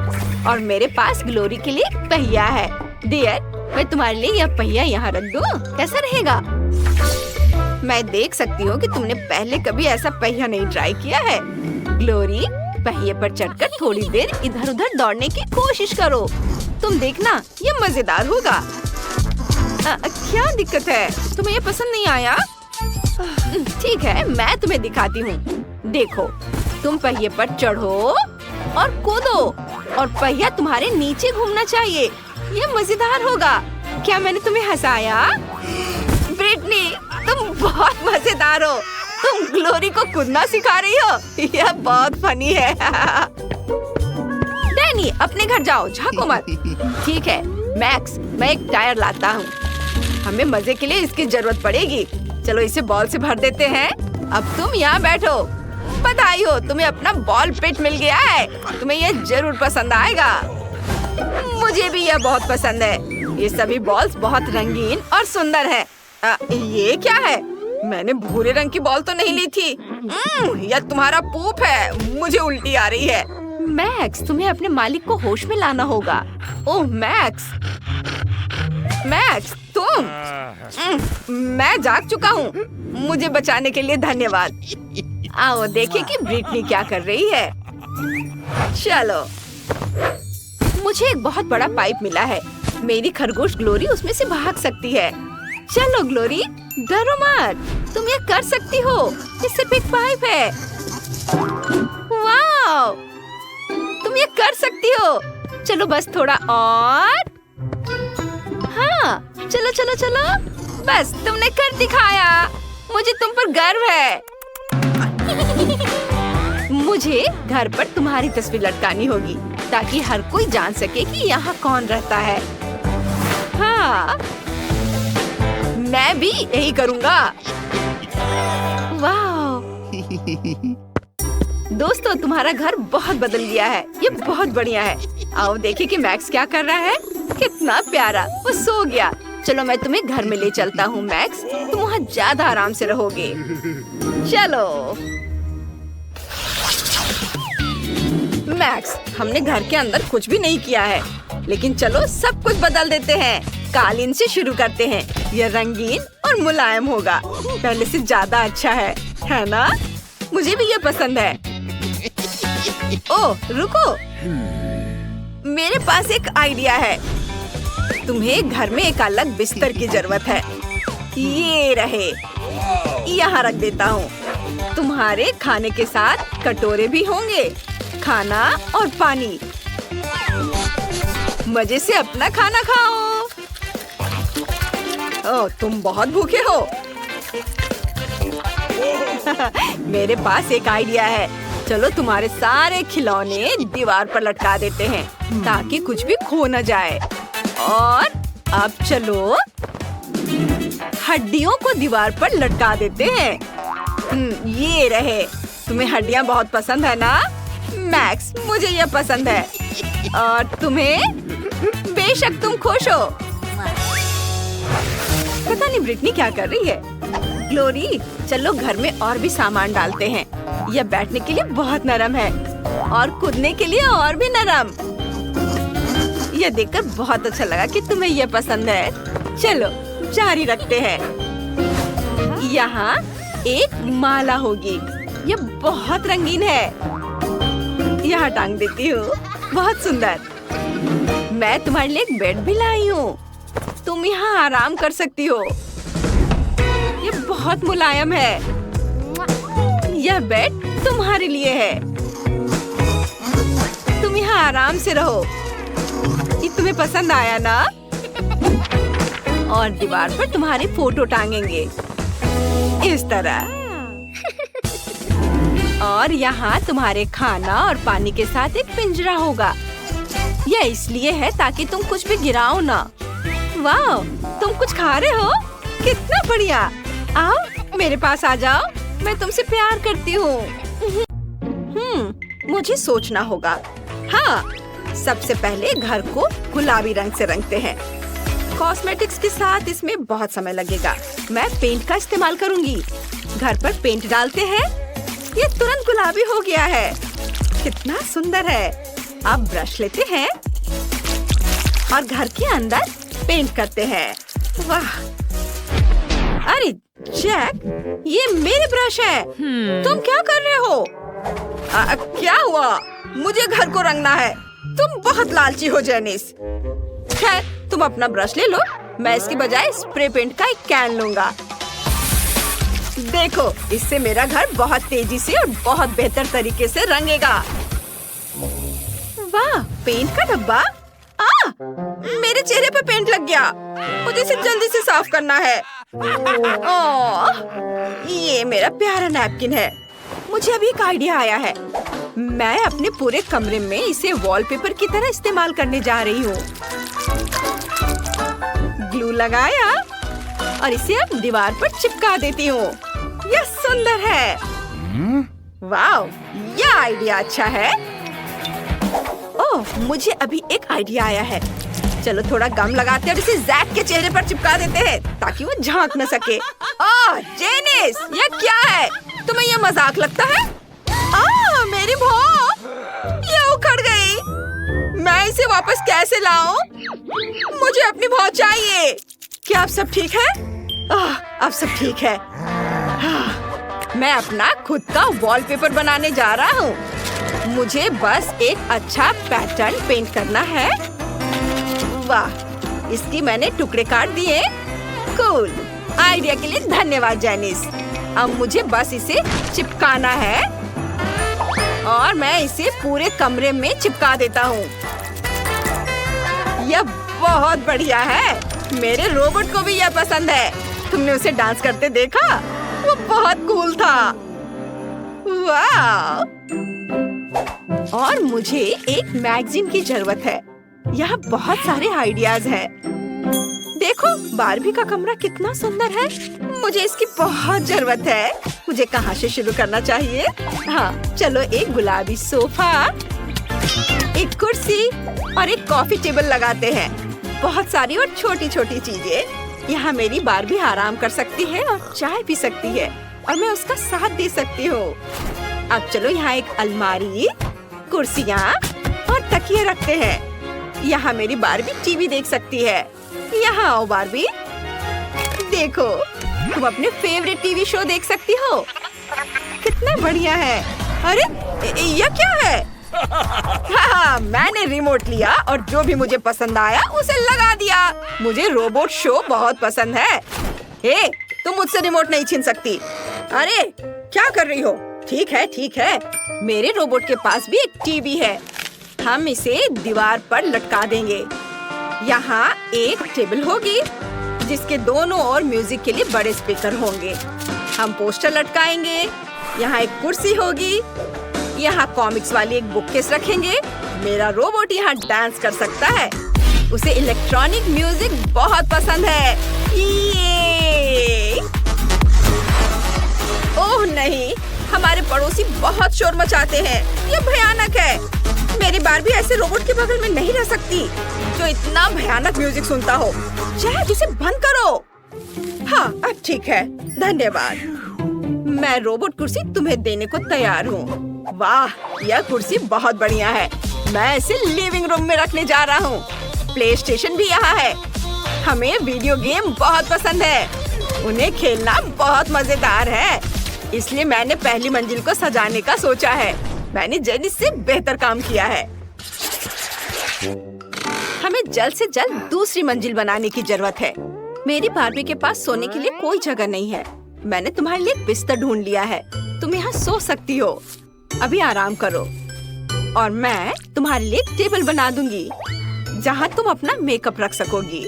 और मेरे पास ग्लोरी के लिए एक पहिया है। डियर, मैं तुम्हारे लिए यह पहिया यहाँ रख दूँ? कैसा रहेगा? मैं देख सकती हूँ कि तुमने पहले कभी ऐसा पहिया नहीं ट्राई किया है। ग्लोरी, पहिए पर चढ़कर थोड़ी देर इधर उधर दौड़ने की कोशिश करो। तुम देखना, ये मजेदार होगा। क्या दिक्कत है? तुम्हें ये पसंद नहीं आया? ठीक है, मैं तुम्हें दिखाती हूँ। देखो, तुम पहिए पर चढ़ो और कूदो और पहिया तुम्हारे नीचे घूमना चाहिए। ये मजेदार होगा। क्या मैंने तुम्हें हंसाया? ब्रिटनी, तुम बहुत मजेदार हो। तुम ग्लोरी को कूदना सिखा रही हो। यह बहुत फनी है। डैनी, अपने घर जाओ, झांको मत। ठीक है मैक्स, मैं एक टायर लाता हूँ। हमें मजे के लिए इसकी जरूरत पड़ेगी। चलो इसे बॉल से भर देते हैं। अब तुम यहाँ बैठो। बधाई हो, तुम्हें अपना बॉल पिट मिल गया है। तुम्हें यह जरूर पसंद आएगा। मुझे भी यह बहुत पसंद है। ये सभी बॉल्स बहुत रंगीन और सुंदर है। ये क्या है? मैंने भूरे रंग की बॉल तो नहीं ली थी। यह तुम्हारा पूप है। मुझे उल्टी आ रही है। मैक्स, तुम्हें अपने मालिक को होश में लाना होगा। ओह मैक्स, मैक्स तुम। मैं जाग चुका हूँ। मुझे बचाने के लिए धन्यवाद। आओ देखें कि ब्रिटनी क्या कर रही है। चलो, मुझे एक बहुत बड़ा पाइप मिला है। मेरी खरगोश ग्लोरी उसमें से भाग सकती है। चलो ग्लोरी, डरो मत, तुम ये कर सकती हो। ये सिर्फ एक पाइप है। वाह, तुम ये कर सकती हो। चलो बस थोड़ा और। हाँ, चलो चलो चलो, बस तुमने कर दिखाया। मुझे तुम पर गर्व है। मुझे घर पर तुम्हारी तस्वीर लटकानी होगी ताकि हर कोई जान सके कि यहाँ कौन रहता है। हाँ, मैं भी यही करूँगा। वाह दोस्तों, तुम्हारा घर बहुत बदल गया है। ये बहुत बढ़िया है। आओ देखें कि मैक्स क्या कर रहा है। कितना प्यारा, वो सो गया। चलो मैं तुम्हें घर में ले चलता हूँ मैक्स, तुम वहाँ ज्यादा आराम से रहोगे। चलो मैक्स, हमने घर के अंदर कुछ भी नहीं किया है, लेकिन चलो सब कुछ बदल देते हैं। कालीन से शुरू करते हैं। यह रंगीन और मुलायम होगा। पहले से ज्यादा अच्छा है ना? मुझे भी ये पसंद है। ओह रुको, मेरे पास एक आइडिया है। तुम्हें घर में एक अलग बिस्तर की जरूरत है। ये रहे, यहाँ रख देता हूँ। तुम्हारे खाने के साथ कटोरे भी होंगे, खाना और पानी। मजे से अपना खाना खाओ। ओह, तुम बहुत भूखे हो। मेरे पास एक आइडिया है। चलो तुम्हारे सारे खिलौने दीवार पर लटका देते हैं ताकि कुछ भी खो न जाए। और अब चलो हड्डियों को दीवार पर लटका देते हैं। ये रहे। तुम्हें हड्डियाँ बहुत पसंद है ना? मैक्स, मुझे ये पसंद है। और तुम्हें? बेशक तुम खुश हो। पता नहीं ब्रिटनी क्या कर रही है। ग्लोरी, चलो घर में और भी सामान डालते हैं। यह बैठने के लिए बहुत नरम है और कूदने के लिए और भी नरम। यह देखकर बहुत अच्छा लगा कि तुम्हें यह पसंद है। चलो जारी रखते हैं। यहाँ एक माला होगी। यह बहुत रंगीन है। यहाँ टांग देती हूँ। बहुत सुंदर। मैं तुम्हारे लिए एक बेड भी लाई हूँ। तुम यहाँ आराम कर सकती हो। यह बहुत मुलायम है। यह बेड तुम्हारे लिए है। तुम यहाँ आराम से रहो। ये तुम्हें पसंद आया ना? और दीवार पर तुम्हारे फोटो टांगेंगे इस तरह। और यहाँ तुम्हारे खाना और पानी के साथ एक पिंजरा होगा। यह इसलिए है ताकि तुम कुछ भी गिराओ ना। वाह, तुम कुछ खा रहे हो? कितना बढ़िया। आओ मेरे पास आ जाओ। मैं तुमसे प्यार करती हूँ। मुझे सोचना होगा। हाँ, सबसे पहले घर को गुलाबी रंग से रंगते हैं। कॉस्मेटिक्स के साथ इसमें बहुत समय लगेगा। मैं पेंट का इस्तेमाल करूंगी। घर पर पेंट डालते हैं। ये तुरंत गुलाबी हो गया है। कितना सुंदर है। अब ब्रश लेते हैं और घर के अंदर पेंट करते हैं। वाह! अरे जैक, ये मेरे ब्रश है। तुम क्या कर रहे हो? क्या हुआ? मुझे घर को रंगना है। तुम बहुत लालची हो जेनिस। खैर, तुम अपना ब्रश ले लो। मैं इसके बजाय स्प्रे पेंट का एक कैन लूंगा। देखो, इससे मेरा घर बहुत तेजी से और बहुत बेहतर तरीके से रंगेगा। वाह, पेंट का डब्बा। मेरे चेहरे पर पेंट लग गया। मुझे इसे जल्दी से साफ करना है। ये मेरा प्यारा नैपकिन है। मुझे अभी एक आइडिया आया है। मैं अपने पूरे कमरे में इसे वॉलपेपर की तरह इस्तेमाल करने जा रही हूँ। ग्लू लगाया और इसे अब दीवार पर चिपका देती हूँ। यह सुंदर है। वाह, यह आइडिया अच्छा है। ओह, मुझे अभी एक आइडिया आया है। चलो थोड़ा गम लगाते हैं और इसे जैक के चेहरे पर चिपका देते हैं ताकि वो झांक न सके। ओह जेनिस, यह क्या है? तुम्हें यह मजाक लगता है? मेरी भौं! यह उखड़ गई। मैं इसे वापस कैसे लाऊं? मुझे अपनी भौं चाहिए। क्या अब सब ठीक है? अब सब ठीक है। मैं अपना खुद का वॉलपेपर बनाने जा रहा हूँ। मुझे बस एक अच्छा पैटर्न पेंट करना है। वाह, इसकी मैंने टुकड़े काट दिए। कूल। आइडिया के लिए धन्यवाद जेनिस। अब मुझे बस इसे चिपकाना है और मैं इसे पूरे कमरे में चिपका देता हूँ। यह बहुत बढ़िया है। मेरे रोबोट को भी यह पसंद है। तुमने उसे डांस करते देखा? वो बहुत कूल था। वाह! और मुझे एक मैगजीन की जरूरत है। यहाँ बहुत सारे आइडियाज हैं। देखो, बारबी का कमरा कितना सुंदर है। मुझे इसकी बहुत जरूरत है। मुझे कहाँ से शुरू करना चाहिए? हाँ, चलो एक गुलाबी सोफा, एक कुर्सी और एक कॉफी टेबल लगाते हैं। बहुत सारी और छोटी छोटी चीजें। यहाँ मेरी बारबी आराम कर सकती है और चाय पी सकती है और मैं उसका साथ दे सकती हूँ। अब चलो यहाँ एक अलमारी, कुर्सियाँ और तकिए रखते हैं। यहाँ मेरी बारबी टीवी देख सकती है। यहाँ आओ बारबी। देखो, तुम अपने फेवरेट टीवी शो देख सकती हो। कितना बढ़िया है। अरे यह क्या है? हाँ, मैंने रिमोट लिया और जो भी मुझे पसंद आया उसे लगा दिया। मुझे रोबोट शो बहुत पसंद है। तुम मुझसे रिमोट नहीं छीन सकती। अरे क्या कर रही हो? ठीक है ठीक है, मेरे रोबोट के पास भी एक टीवी है। हम इसे दीवार पर लटका देंगे। यहाँ एक टेबल होगी जिसके दोनों ओर म्यूजिक के लिए बड़े स्पीकर होंगे। हम पोस्टर लटकाएंगे। यहाँ एक कुर्सी होगी। यहाँ कॉमिक्स वाली एक बुककेस रखेंगे। मेरा रोबोट यहाँ डांस कर सकता है। उसे इलेक्ट्रॉनिक म्यूजिक बहुत पसंद है। ये! ओह नहीं, हमारे पड़ोसी बहुत शोर मचाते हैं। ये भयानक है। मेरी बारबी ऐसे रोबोट के बगल में नहीं रह सकती जो इतना भयानक म्यूजिक सुनता हो। जैक, इसे बंद करो। हाँ, अब ठीक है, धन्यवाद। मैं रोबोट कुर्सी तुम्हें देने को तैयार हूँ। वाह, यह कुर्सी बहुत बढ़िया है। मैं इसे लिविंग रूम में रखने जा रहा हूँ। प्ले स्टेशन भी यहाँ है। हमें वीडियो गेम बहुत पसंद है। उन्हें खेलना बहुत मजेदार है। इसलिए मैंने पहली मंजिल को सजाने का सोचा है। मैंने जेनिस से बेहतर काम किया है। हमें जल्द से जल्द दूसरी मंजिल बनाने की जरूरत है। मेरी बारबी के पास सोने के लिए कोई जगह नहीं है। मैंने तुम्हारे लिए एक बिस्तर ढूंढ लिया है। तुम यहाँ सो सकती हो। अभी आराम करो और मैं तुम्हारे लिए एक टेबल बना दूंगी जहाँ तुम अपना मेकअप रख सकोगी।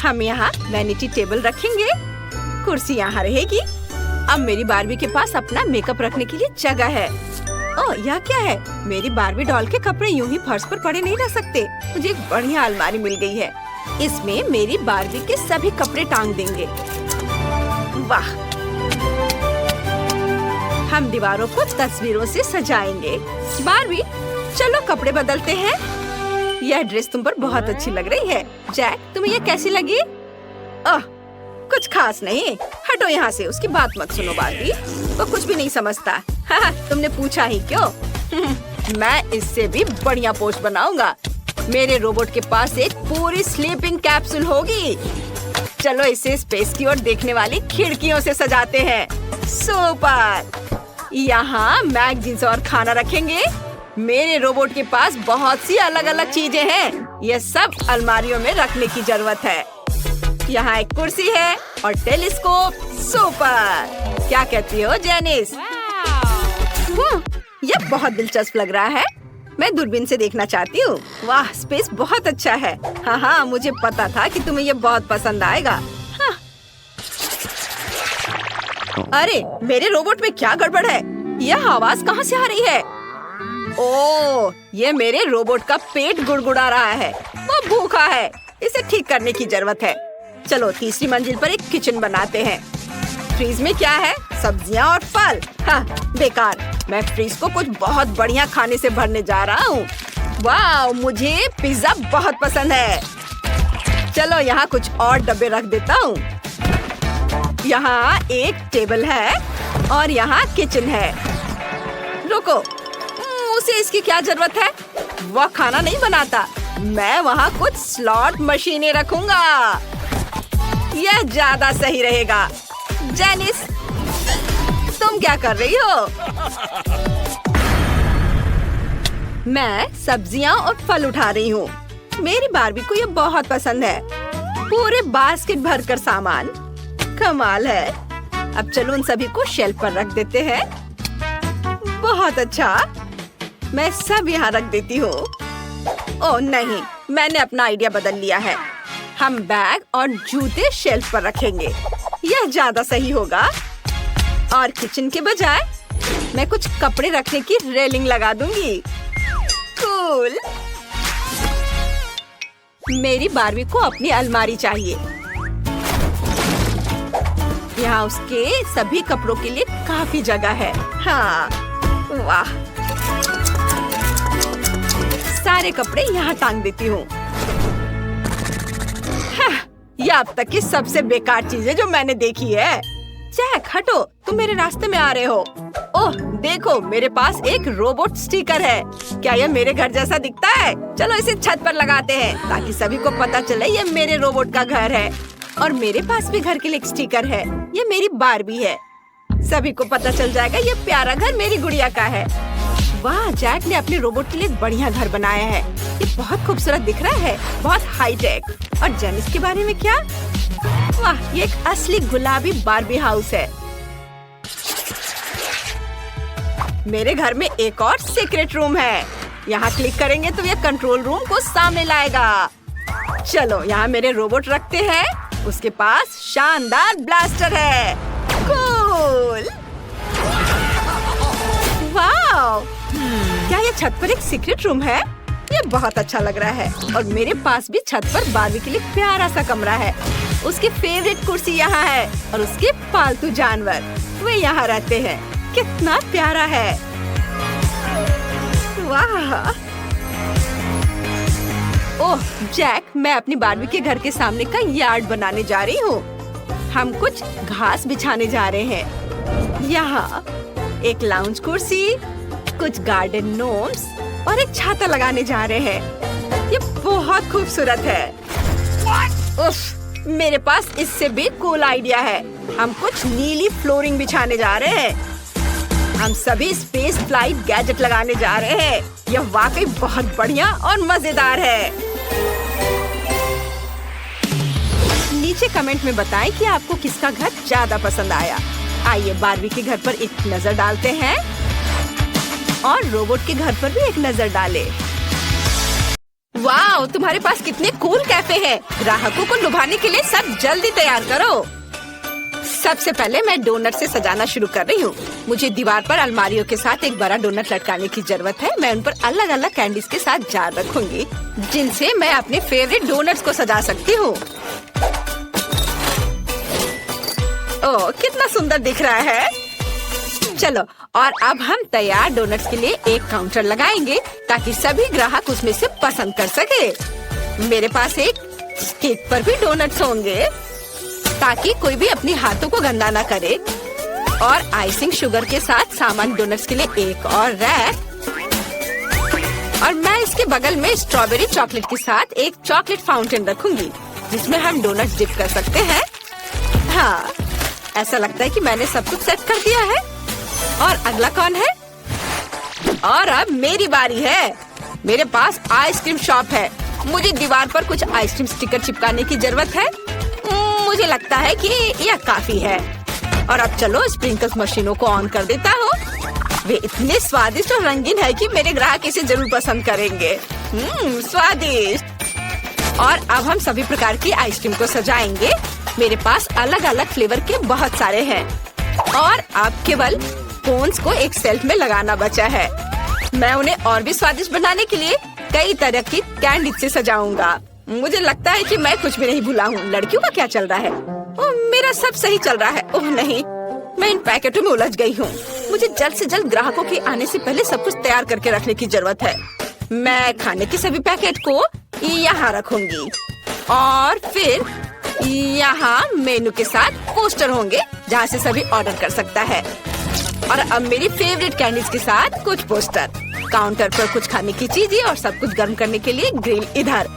हम यहाँ वैनिटी टेबल रखेंगे। कुर्सी यहाँ रहेगी। अब मेरी बारबी के पास अपना मेकअप रखने के लिए जगह है। ओह, यह क्या है? मेरी बारबी डॉल के कपड़े यूं ही फर्श पर पड़े नहीं रह सकते। मुझे एक बढ़िया अलमारी मिल गई है। इसमें मेरी बारबी के सभी कपड़े टांग देंगे। वाह! हम दीवारों को तस्वीरों से सजाएंगे। बारबी, चलो कपड़े बदलते हैं। यह ड्रेस तुम पर बहुत अच्छी लग रही है। जैक, तुम्हें यह कैसी लगी? ओह, कुछ खास नहीं। हटो यहाँ से, उसकी बात मत सुनो बारबी। वो कुछ भी नहीं समझता। तुमने पूछा ही क्यों? मैं इससे भी बढ़िया पोस्ट बनाऊंगा। मेरे रोबोट के पास एक पूरी स्लीपिंग कैप्सूल होगी। चलो इसे स्पेस की ओर देखने वाली खिड़कियों से सजाते हैं। सुपर! यहाँ मैगजीन्स और खाना रखेंगे। मेरे रोबोट के पास बहुत सी अलग अलग चीजें हैं। ये सब अलमारियों में रखने की जरूरत है। यहाँ एक कुर्सी है और टेलीस्कोप। सुपर! क्या कहती हो जेनिस? यह बहुत दिलचस्प लग रहा है। मैं दूरबीन से देखना चाहती हूँ। वाह, स्पेस बहुत अच्छा है। हाँ, मुझे पता था कि तुम्हें यह बहुत पसंद आएगा। हाँ। अरे, मेरे रोबोट में क्या गड़बड़ है? यह आवाज कहाँ से आ रही है? ओह, ये मेरे रोबोट का पेट गुड़गुड़ा रहा है। वो भूखा है। इसे ठीक करने की जरूरत है। चलो तीसरी मंजिल पर एक किचन बनाते हैं। फ्रीज में क्या है? सब्जियां और फल। हाँ, बेकार। मैं फ्रीज को कुछ बहुत बढ़िया खाने से भरने जा रहा हूँ। वाह, मुझे पिज्जा बहुत पसंद है। चलो यहाँ कुछ और डब्बे रख देता हूँ। यहाँ एक टेबल है और यहाँ किचन है। रुको, उसे इसकी क्या जरूरत है? वह खाना नहीं बनाता। मैं वहाँ कुछ स्लॉट मशीनें रखूंगा। यह ज्यादा सही रहेगा। जेनिस, तुम क्या कर रही हो? मैं सब्जियां और फल उठा रही हूँ। मेरी बारबी को ये बहुत पसंद है। पूरे बास्केट भरकर सामान। कमाल है। अब चलो उन सभी को शेल्फ पर रख देते हैं। बहुत अच्छा। मैं सब यहाँ रख देती हूँ। ओह नहीं, मैंने अपना आइडिया बदल लिया है। हम बैग और जूते शेल्फ पर रखेंगे। यह ज्यादा सही होगा। और किचन के बजाय मैं कुछ कपड़े रखने की रेलिंग लगा दूंगी। कूल। मेरी बारबी को अपनी अलमारी चाहिए। यहाँ उसके सभी कपड़ों के लिए काफी जगह है। हाँ, वाह। सारे कपड़े यहाँ टांग देती हूँ। यह अब तक की सबसे बेकार चीज है जो मैंने देखी है। जैक, हटो, तुम मेरे रास्ते में आ रहे हो। ओह, देखो, मेरे पास एक रोबोट स्टिकर है। क्या यह मेरे घर जैसा दिखता है? चलो इसे छत पर लगाते हैं ताकि सभी को पता चले ये मेरे रोबोट का घर है। और मेरे पास भी घर के लिए एक स्टिकर है। ये मेरी बारबी है। सभी को पता चल जाएगा ये प्यारा घर मेरी गुड़िया का है। वाह, जैक ने अपने रोबोट के लिए एक बढ़िया घर बनाया है। ये बहुत खूबसूरत दिख रहा है, बहुत हाईटेक। और जेनिस के बारे में क्या? वाह, ये एक असली गुलाबी बारबी हाउस है। मेरे घर में एक और सीक्रेट रूम है। यहाँ क्लिक करेंगे तो ये कंट्रोल रूम को सामने लाएगा। चलो यहाँ मेरे रोबोट रखते हैं। उसके पास शानदार ब्लास्टर है। कूल। वाह, क्या ये छत पर एक सीक्रेट रूम है? ये बहुत अच्छा लग रहा है। और मेरे पास भी छत पर बारबी के लिए प्यारा सा कमरा है। उसकी फेवरेट कुर्सी यहाँ है और उसके पालतू जानवर वे यहाँ रहते हैं। कितना प्यारा है। वाह! ओह जैक, मैं अपनी बार्बी के घर के सामने का यार्ड बनाने जा रही हूँ। हम कुछ घास बिछाने जा रहे हैं। यहाँ एक लाउंज कुर्सी, कुछ गार्डन नोम्स और एक छाता लगाने जा रहे हैं। ये बहुत खूबसूरत है। उफ, मेरे पास इससे भी कूल आइडिया है। हम कुछ नीली फ्लोरिंग बिछाने जा रहे हैं। हम सभी स्पेस फ्लाइट गैजेट लगाने जा रहे हैं। यह वाकई बहुत बढ़िया और मजेदार है। नीचे कमेंट में बताएं कि आपको किसका घर ज्यादा पसंद आया। आइए बार्बी के घर पर एक नजर डालते हैं और रोबोट के घर पर भी एक नजर डालें। वाह, तुम्हारे पास कितने कूल कैफे हैं। ग्राहकों को लुभाने के लिए सब जल्दी तैयार करो। सबसे पहले मैं डोनट से सजाना शुरू कर रही हूँ। मुझे दीवार पर अलमारियों के साथ एक बड़ा डोनट लटकाने की जरूरत है। मैं उन पर अलग अलग कैंडीज के साथ जार रखूंगी, जिनसे मैं अपने फेवरेट डोनट्स को सजा सकती हूँ। ओह, कितना सुंदर दिख रहा है। चलो, और अब हम तैयार डोनट्स के लिए एक काउंटर लगाएंगे ताकि सभी ग्राहक उसमें से पसंद कर सके। मेरे पास एक केक पर भी डोनट्स होंगे ताकि कोई भी अपने हाथों को गंदा ना करे। और आइसिंग शुगर के साथ सामान डोनट्स के लिए एक और रैक। और मैं इसके बगल में स्ट्रॉबेरी चॉकलेट के साथ एक चॉकलेट फाउंटेन रखूंगी, जिसमें हम डोनट्स डिप कर सकते हैं। हाँ, ऐसा लगता है कि मैंने सब कुछ सेट कर दिया है। और अगला कौन है? और अब मेरी बारी है। मेरे पास आइसक्रीम शॉप है। मुझे दीवार पर कुछ आइसक्रीम स्टिकर चिपकाने की जरूरत है। मुझे लगता है कि यह काफी है। और अब चलो स्प्रिंकल्स मशीनों को ऑन कर देता हूँ। वे इतने स्वादिष्ट और रंगीन है कि मेरे ग्राहक इसे जरूर पसंद करेंगे। स्वादिष्ट। और अब हम सभी प्रकार की आइसक्रीम को सजाएंगे। मेरे पास अलग अलग फ्लेवर के बहुत सारे हैं। और अब केवल कोन्स को एक शेल्फ में लगाना बचा है। मैं उन्हें और भी स्वादिष्ट बनाने के लिए कई तरह की कैंडी से सजाऊंगा। मुझे लगता है कि मैं कुछ भी नहीं भूला हूँ। लड़कियों का क्या चल रहा है? ओह, मेरा सब सही चल रहा है। ओह नहीं, मैं इन पैकेटों में उलझ गई हूँ। मुझे जल्द से जल्द ग्राहकों के आने से पहले सब कुछ तैयार करके रखने की जरूरत है। मैं खाने के सभी पैकेट को यहाँ रखूंगी और फिर यहाँ मेनू के साथ पोस्टर होंगे जहाँ से सभी ऑर्डर कर सकता है। और अब मेरी फेवरेट कैंडीज के साथ कुछ पोस्टर। काउंटर पर कुछ खाने की चीजें और सब कुछ गर्म करने के लिए ग्रिल इधर।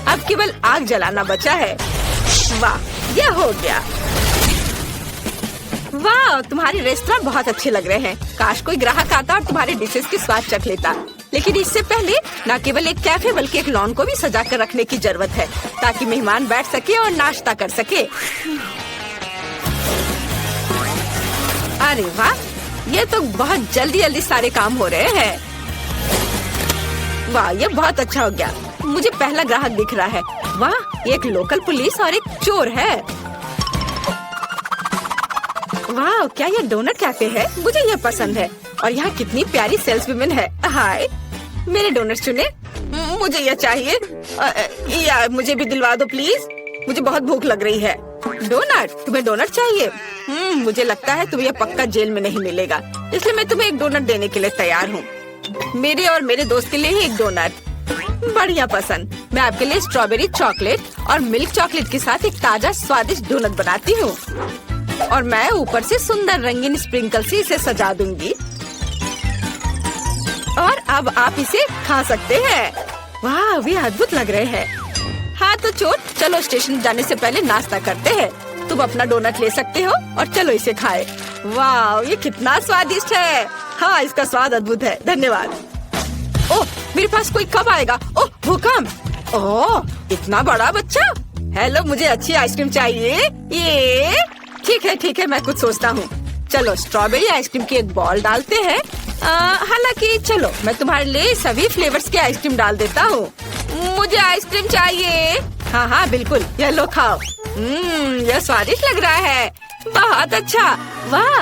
अब केवल आग जलाना बचा है। वाह, यह हो गया। वाह, तुम्हारे रेस्टोरेंट बहुत अच्छे लग रहे हैं। काश कोई ग्राहक आता और तुम्हारे डिशेस की स्वाद चख लेता। लेकिन इससे पहले न केवल एक कैफे बल्कि एक लॉन को भी सजा कर रखने की जरूरत है ताकि मेहमान बैठ सके और नाश्ता कर सके। अरे वाह, ये तो बहुत जल्दी जल्दी सारे काम हो रहे हैं। वाह, ये बहुत अच्छा हो गया। मुझे पहला ग्राहक दिख रहा है। वाह, एक लोकल पुलिस और एक चोर है। वाह, क्या ये डोनट कैफे है? मुझे ये पसंद है। और यहाँ कितनी प्यारी सेल्स वुमेन है। हाय, मेरे डोनट चुने। मुझे ये चाहिए। या मुझे भी दिलवा दो प्लीज। मुझे बहुत भूख लग रही है। डोनट? तुम्हें डोनट चाहिए? मुझे लगता है तुम्हें पक्का जेल में नहीं मिलेगा, इसलिए मैं तुम्हें एक डोनट देने के लिए तैयार हूँ। मेरे और मेरे दोस्त के लिए ही एक डोनट। बढ़िया पसंद। मैं आपके लिए स्ट्रॉबेरी चॉकलेट और मिल्क चॉकलेट के साथ एक ताजा स्वादिष्ट डोनट बनाती हूँ। और मैं ऊपर से सुंदर रंगीन स्प्रिंकल से इसे सजा दूंगी। और अब आप इसे खा सकते हैं। वाह, वे अद्भुत लग रहे हैं। हाँ तो चोर, चलो स्टेशन जाने से पहले नाश्ता करते हैं। तुम अपना डोनट ले सकते हो और चलो इसे खाए। वाह, ये कितना स्वादिष्ट है। हाँ, इसका स्वाद अद्भुत है। धन्यवाद। ओह, मेरे पास कोई कब आएगा? ओह, भूकंप। ओह, इतना बड़ा बच्चा। हेलो, मुझे अच्छी आइसक्रीम चाहिए। ये ठीक है, मैं कुछ सोचता हूँ। चलो स्ट्रॉबेरी आइसक्रीम की एक बॉल डालते हैं। हालांकि चलो मैं तुम्हारे लिए सभी फ्लेवर्स की आइसक्रीम डाल देता हूँ। मुझे आइसक्रीम चाहिए। हाँ बिल्कुल, यह लो खाओ। यह स्वादिष्ट लग रहा है। बहुत अच्छा। वाह,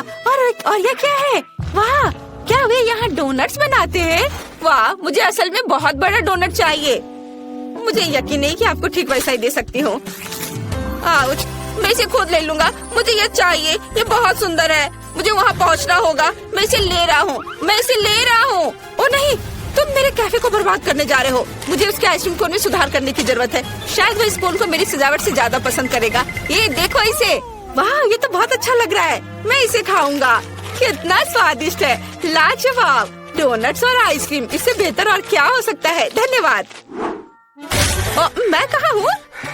और यह क्या है? वाह, क्या वे यहाँ डोनट्स बनाते हैं? वाह, मुझे असल में बहुत बड़ा डोनट चाहिए। मुझे यकीन नहीं कि आपको ठीक वैसा ही दे सकती हूँ। मैं इसे खुद ले लूंगा। मुझे ये चाहिए। ये बहुत सुंदर है। मुझे वहाँ पहुँचना होगा। मैं इसे ले रहा हूँ। ओ नहीं, तुम मेरे कैफे को बर्बाद करने जा रहे हो। मुझे उसके आइसक्रीम कोन में सुधार करने की जरूरत है। शायद वो इस कोन को मेरी सजावट से ज्यादा पसंद करेगा। ये देखो इसे। वाह, ये तो बहुत अच्छा लग रहा है। मैं इसे खाऊंगा। कितना स्वादिष्ट है, लाजवाब। डोनट्स और आइसक्रीम, इससे बेहतर और क्या हो सकता है। धन्यवाद। मैं कहाँ हूँ?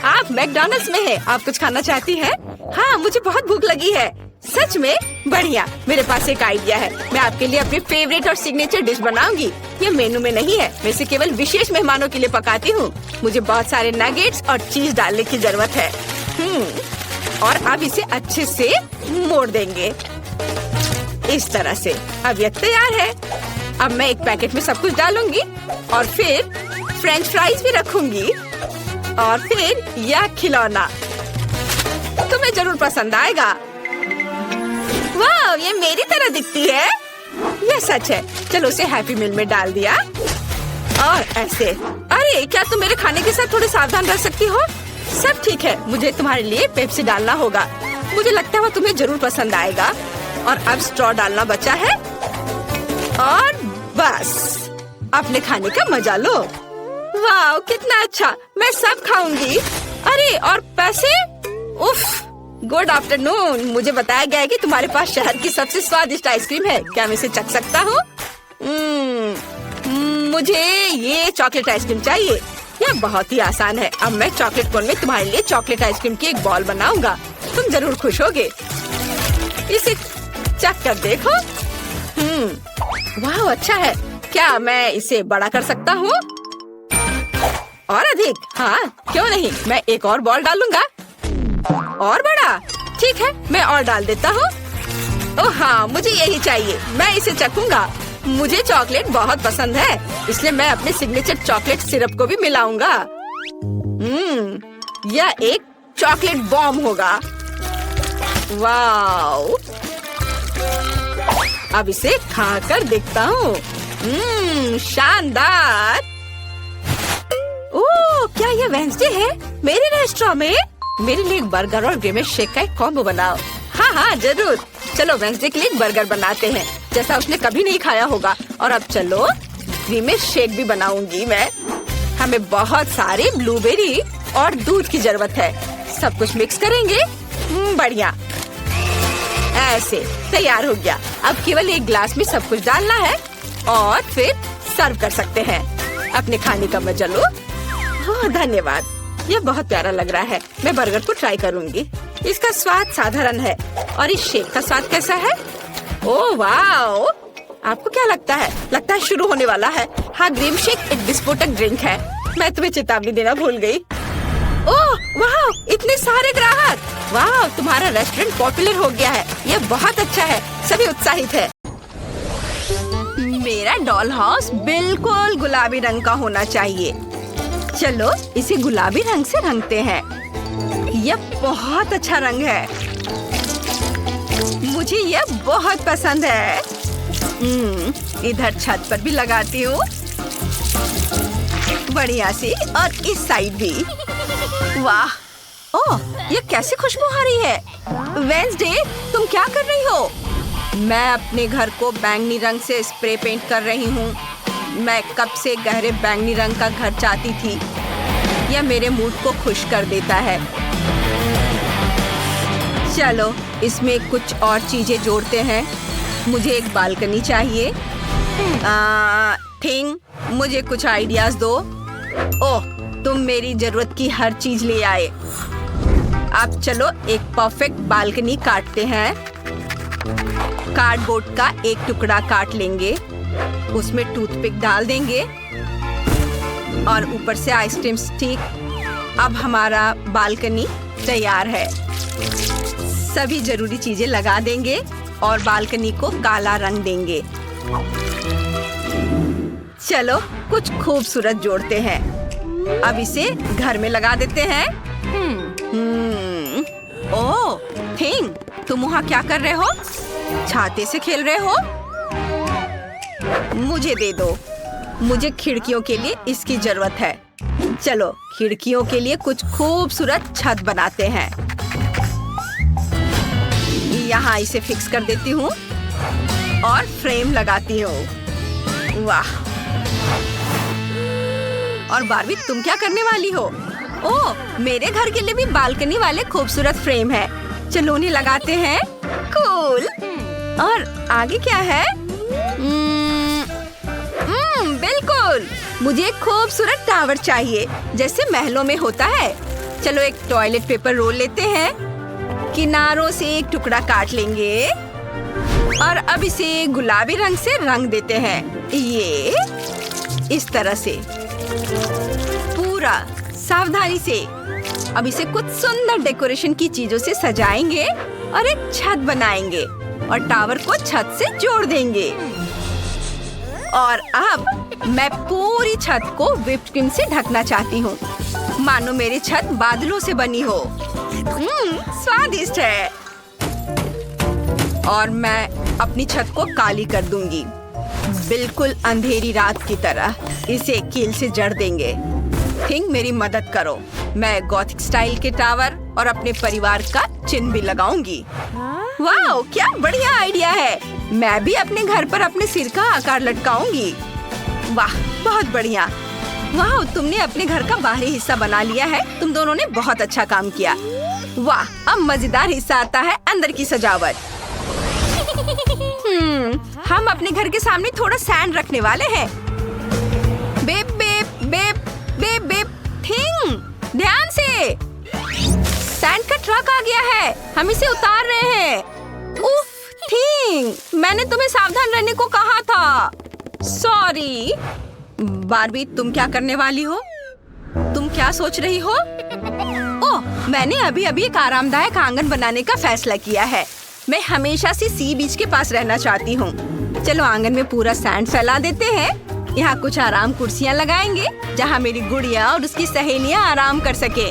आप मैकडॉनल्ड्स में हैं। आप कुछ खाना चाहती हैं? हाँ, मुझे बहुत भूख लगी है। सच में? बढ़िया। मेरे पास एक आइडिया है। मैं आपके लिए अपनी फेवरेट और सिग्नेचर डिश बनाऊंगी। ये मेनू में नहीं है। मैं इसे केवल विशेष मेहमानों के लिए पकाती हूँ। मुझे बहुत सारे नगेट्स और चीज डालने की जरूरत है। और अब इसे अच्छे से मोड़ देंगे इस तरह से। अब ये तैयार है। अब मैं एक पैकेट में सब कुछ डालूंगी और फिर फ्रेंच फ्राइज भी रखूंगी और फिर यह खिलौना तुम्हें जरूर पसंद आएगा। वाह, ये मेरी तरह दिखती है। यह सच है। चलो उसे हैप्पी मील में डाल दिया और ऐसे। अरे, क्या तुम मेरे खाने के साथ थोड़ी सावधान रह सकती हो? सब ठीक है। मुझे तुम्हारे लिए पेप्सी डालना होगा। मुझे लगता है वो तुम्हें जरूर पसंद आएगा। और अब स्ट्रॉ डालना बचा है और बस अपने खाने का मजा लो। वाह, कितना अच्छा। मैं सब खाऊंगी। अरे, और पैसे? उफ, गुड आफ्टरनून। मुझे बताया गया है कि तुम्हारे पास शहर की सबसे स्वादिष्ट आइसक्रीम है। क्या मैं इसे चख सकता हूँ? मुझे ये चॉकलेट आइसक्रीम चाहिए। यह बहुत ही आसान है। अब मैं चॉकलेट कोन में तुम्हारे लिए चॉकलेट आइसक्रीम की एक बॉल बनाऊंगा। तुम जरूर खुश होगे। इसे चख कर देखो। वाह, अच्छा है। क्या मैं इसे बड़ा कर सकता हूँ? और अधिक? हाँ, क्यों नहीं। मैं एक और बॉल डालूंगा। और बड़ा? ठीक है, मैं और डाल देता हूँ। ओह हाँ, मुझे यही चाहिए। मैं इसे चखूंगा। मुझे चॉकलेट बहुत पसंद है, इसलिए मैं अपने सिग्नेचर चॉकलेट सिरप को भी मिलाऊंगा। यह एक चॉकलेट बॉम्ब होगा। वाओ, अब इसे खाकर देखता हूँ। शानदार। ओह, क्या यह वेंसडे है? मेरे रेस्टोरेंट में मेरे लिए एक बर्गर और ग्रेमेट शेक का एक कॉम्बो बनाओ। हाँ हाँ, जरूर। चलो वेंसडे के लिए एक बर्गर बनाते हैं, जैसा उसने कभी नहीं खाया होगा। और अब चलो ग्रेमेट शेक भी बनाऊंगी मैं। हमें बहुत सारे ब्लूबेरी और दूध की जरूरत है। सब कुछ मिक्स करेंगे। बढ़िया, ऐसे तैयार हो गया। अब केवल एक ग्लास में सब कुछ डालना है और फिर सर्व कर सकते हैं। अपने खाने का मजा लो। हाँ, धन्यवाद। यह बहुत प्यारा लग रहा है। मैं बर्गर को ट्राई करूंगी। इसका स्वाद साधारण है। और इस शेक का स्वाद कैसा है? ओह वाओ, आपको क्या लगता है? लगता है शुरू होने वाला है। हाँ, ग्रीम शेक एक विस्फोटक ड्रिंक है। मैं तुम्हें चेतावनी देना भूल गई। ओह वाओ, इतने सारे ग्राहक। वाओ, तुम्हारा रेस्टोरेंट पॉपुलर हो गया है। यह बहुत अच्छा है। सभी उत्साहित है। मेरा डॉल हाउस बिल्कुल गुलाबी रंग का होना चाहिए। चलो इसे गुलाबी रंग से रंगते हैं। यह बहुत अच्छा रंग है। मुझे यह बहुत पसंद है। इधर छत पर भी लगाती हूँ बढ़िया सी, और इस साइड भी। वाह, ओह, ये कैसी खुशबू आ रही है। वेंसडे, तुम क्या कर रही हो? मैं अपने घर को बैंगनी रंग से स्प्रे पेंट कर रही हूँ। मैं कब से गहरे बैंगनी रंग का घर चाहती थी। यह मेरे मूड को खुश कर देता है। चलो इसमें कुछ और चीजें जोड़ते हैं। मुझे एक बालकनी चाहिए। मुझे कुछ आइडियाज दो। ओह, तुम मेरी जरूरत की हर चीज ले आए। अब चलो एक परफेक्ट बालकनी काटते हैं। कार्डबोर्ड का एक टुकड़ा काट लेंगे, उसमें टूथपिक डाल देंगे और ऊपर से आइसक्रीम स्टिक। अब हमारा बालकनी तैयार है। सभी जरूरी चीजें लगा देंगे और बालकनी को काला रंग देंगे। चलो कुछ खूबसूरत जोड़ते हैं। अब इसे घर में लगा देते हैं। ओह, थिंग, तुम वहाँ क्या कर रहे हो? छाते से खेल रहे हो? मुझे दे दो। मुझे खिड़कियों के लिए इसकी जरूरत है। चलो खिड़कियों के लिए कुछ खूबसूरत छत बनाते हैं। यहाँ इसे फिक्स कर देती हूँ और फ्रेम लगाती हूँ। वाह, और बारबी तुम क्या करने वाली हो? ओह, मेरे घर के लिए भी बालकनी वाले खूबसूरत फ्रेम है। चलो उन्हें लगाते हैं। कूल। और आगे क्या है? बिल्कुल, मुझे एक खूबसूरत टावर चाहिए जैसे महलों में होता है। चलो एक टॉयलेट पेपर रोल लेते हैं, किनारों से एक टुकड़ा काट लेंगे और अब इसे गुलाबी रंग से रंग देते हैं। ये इस तरह से पूरा सावधानी से। अब इसे कुछ सुंदर डेकोरेशन की चीजों से सजाएंगे और एक छत बनाएंगे और टावर को छत से जोड़ देंगे। और अब मैं पूरी छत को व्हिप्ड क्रीम से ढकना चाहती हूँ, मानो मेरी छत बादलों से बनी हो। स्वादिष्ट है। और मैं अपनी छत को काली कर दूंगी, बिल्कुल अंधेरी रात की तरह। इसे कील से जड़ देंगे। थिंक मेरी मदद करो। मैं गॉथिक स्टाइल के टावर और अपने परिवार का चिन्ह भी लगाऊंगी। वाह, क्या बढ़िया आइडिया है। मैं भी अपने घर पर अपने सिर का आकार लटकाऊंगी। वाह, बहुत बढ़िया। वाह, तुमने अपने घर का बाहरी हिस्सा बना लिया है। तुम दोनों ने बहुत अच्छा काम किया। वाह, अब मजेदार हिस्सा आता है, अंदर की सजावट। हम अपने घर के सामने थोड़ा सैंड रखने वाले हैं। बेप बेप बेप बेप बेप। थिंग, ध्यान से। सैंड का ट्रक आ गया है, हम इसे उतार रहे हैं। उफ, थिंग, मैंने तुम्हें सावधान रहने को कहा था। सॉरी। बारबी, तुम क्या करने वाली हो? तुम क्या सोच रही हो? ओह, मैंने अभी अभी एक आरामदायक आंगन बनाने का फैसला किया है। मैं हमेशा से सी बीच के पास रहना चाहती हूँ। चलो आंगन में पूरा सैंड फैला देते हैं। यहाँ कुछ आराम कुर्सियाँ लगाएंगे जहाँ मेरी गुड़िया और उसकी सहेलियाँ आराम कर सके।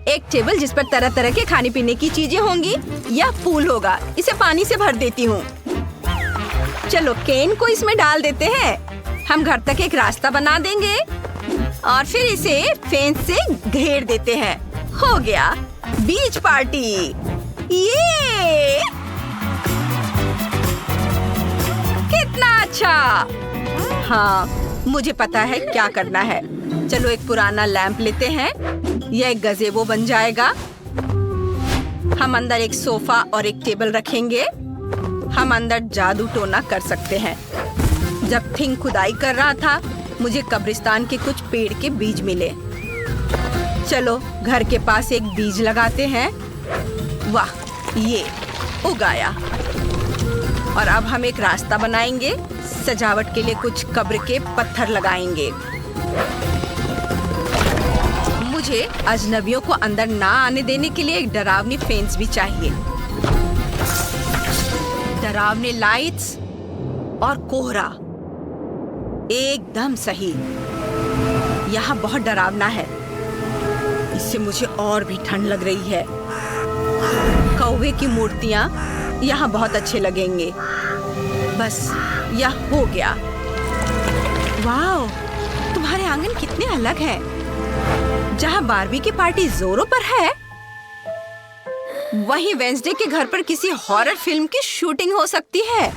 एक टेबल जिस पर तरह तरह के खाने पीने की चीजें होंगी। यह पूल होगा, इसे पानी से भर देती हूँ। चलो केन को इसमें डाल देते हैं। हम घर तक एक रास्ता बना देंगे और फिर इसे फेंस से घेर देते हैं। हो गया बीच पार्टी। ये कितना अच्छा। हाँ, मुझे पता है क्या करना है। चलो एक पुराना लैंप लेते हैं। यह एक गज़ेबो बन जाएगा। हम अंदर एक सोफा और एक टेबल रखेंगे। हम अंदर जादू टोना कर सकते हैं। जब थिंग खुदाई कर रहा था, मुझे कब्रिस्तान के कुछ पेड़ के बीज मिले। चलो घर के पास एक बीज लगाते हैं। वाह, ये उगाया। और अब हम एक रास्ता बनाएंगे। सजावट के लिए कुछ कब्र के पत्थर लगाएंगे। मुझे अजनबियों को अंदर ना आने देने के लिए एक डरावनी फेंस भी चाहिए। डरावनी लाइट्स और कोहरा, एकदम सही। यहाँ बहुत डरावना है, इससे मुझे और भी ठंड लग रही है। कौवे की मूर्तियाँ यहाँ बहुत अच्छे लगेंगे। बस यह हो गया। वाह, तुम्हारे आंगन कितने अलग हैं। जहाँ बारबी की पार्टी जोरों पर है, वहीं वेंसडे के घर पर किसी हॉरर फिल्म की शूटिंग हो सकती है।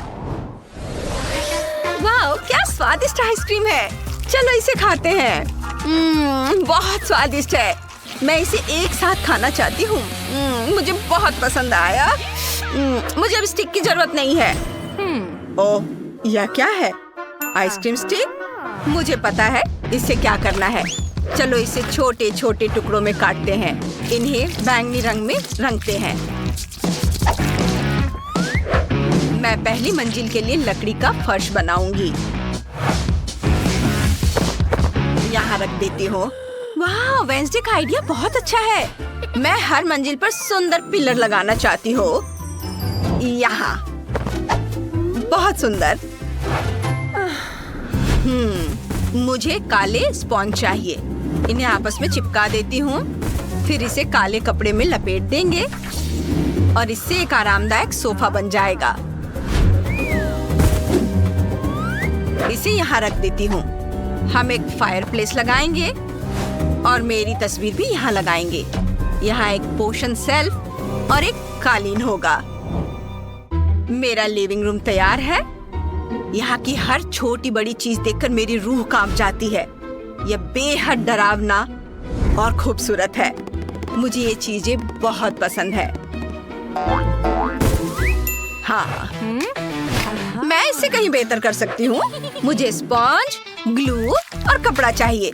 वाह, क्या स्वादिष्ट आइसक्रीम है। चलो इसे खाते हैं। बहुत स्वादिष्ट है। मैं इसे एक साथ खाना चाहती हूँ। मुझे बहुत पसंद आया। मुझे अब स्टिक की जरूरत नहीं है। ओह, यह क्या है? Ice cream stick? मुझे पता है इससे क्या करना है। चलो इसे छोटे छोटे टुकड़ों में काटते हैं। इन्हें बैंगनी रंग में रंगते हैं। मैं पहली मंजिल के लिए लकड़ी का फर्श बनाऊंगी। यहाँ रख देती हूँ। वाह, वेंसडे का आइडिया बहुत अच्छा है। मैं हर मंजिल पर सुंदर पिलर लगाना चाहती हूँ। यहाँ बहुत सुंदर। मुझे काले स्पॉन्ज चाहिए। इन्हें आपस में चिपका देती हूँ। फिर इसे काले कपड़े में लपेट देंगे और इससे एक आरामदायक सोफा बन जाएगा। इसे यहाँ रख देती हूँ। हम एक फायरप्लेस लगाएंगे और मेरी तस्वीर भी यहाँ लगाएंगे। यहाँ एक पोशन सेल्फ और एक कालीन होगा। मेरा लिविंग रूम तैयार है। यहाँ की हर छोटी बड़ी चीज देखकर मेरी रूह कांप जाती है। यह बेहद डरावना और खूबसूरत है। मुझे ये चीजें बहुत पसंद है। हाँ, मैं इससे कहीं बेहतर कर सकती हूँ। मुझे स्पॉन्ज, ग्लू और कपड़ा चाहिए।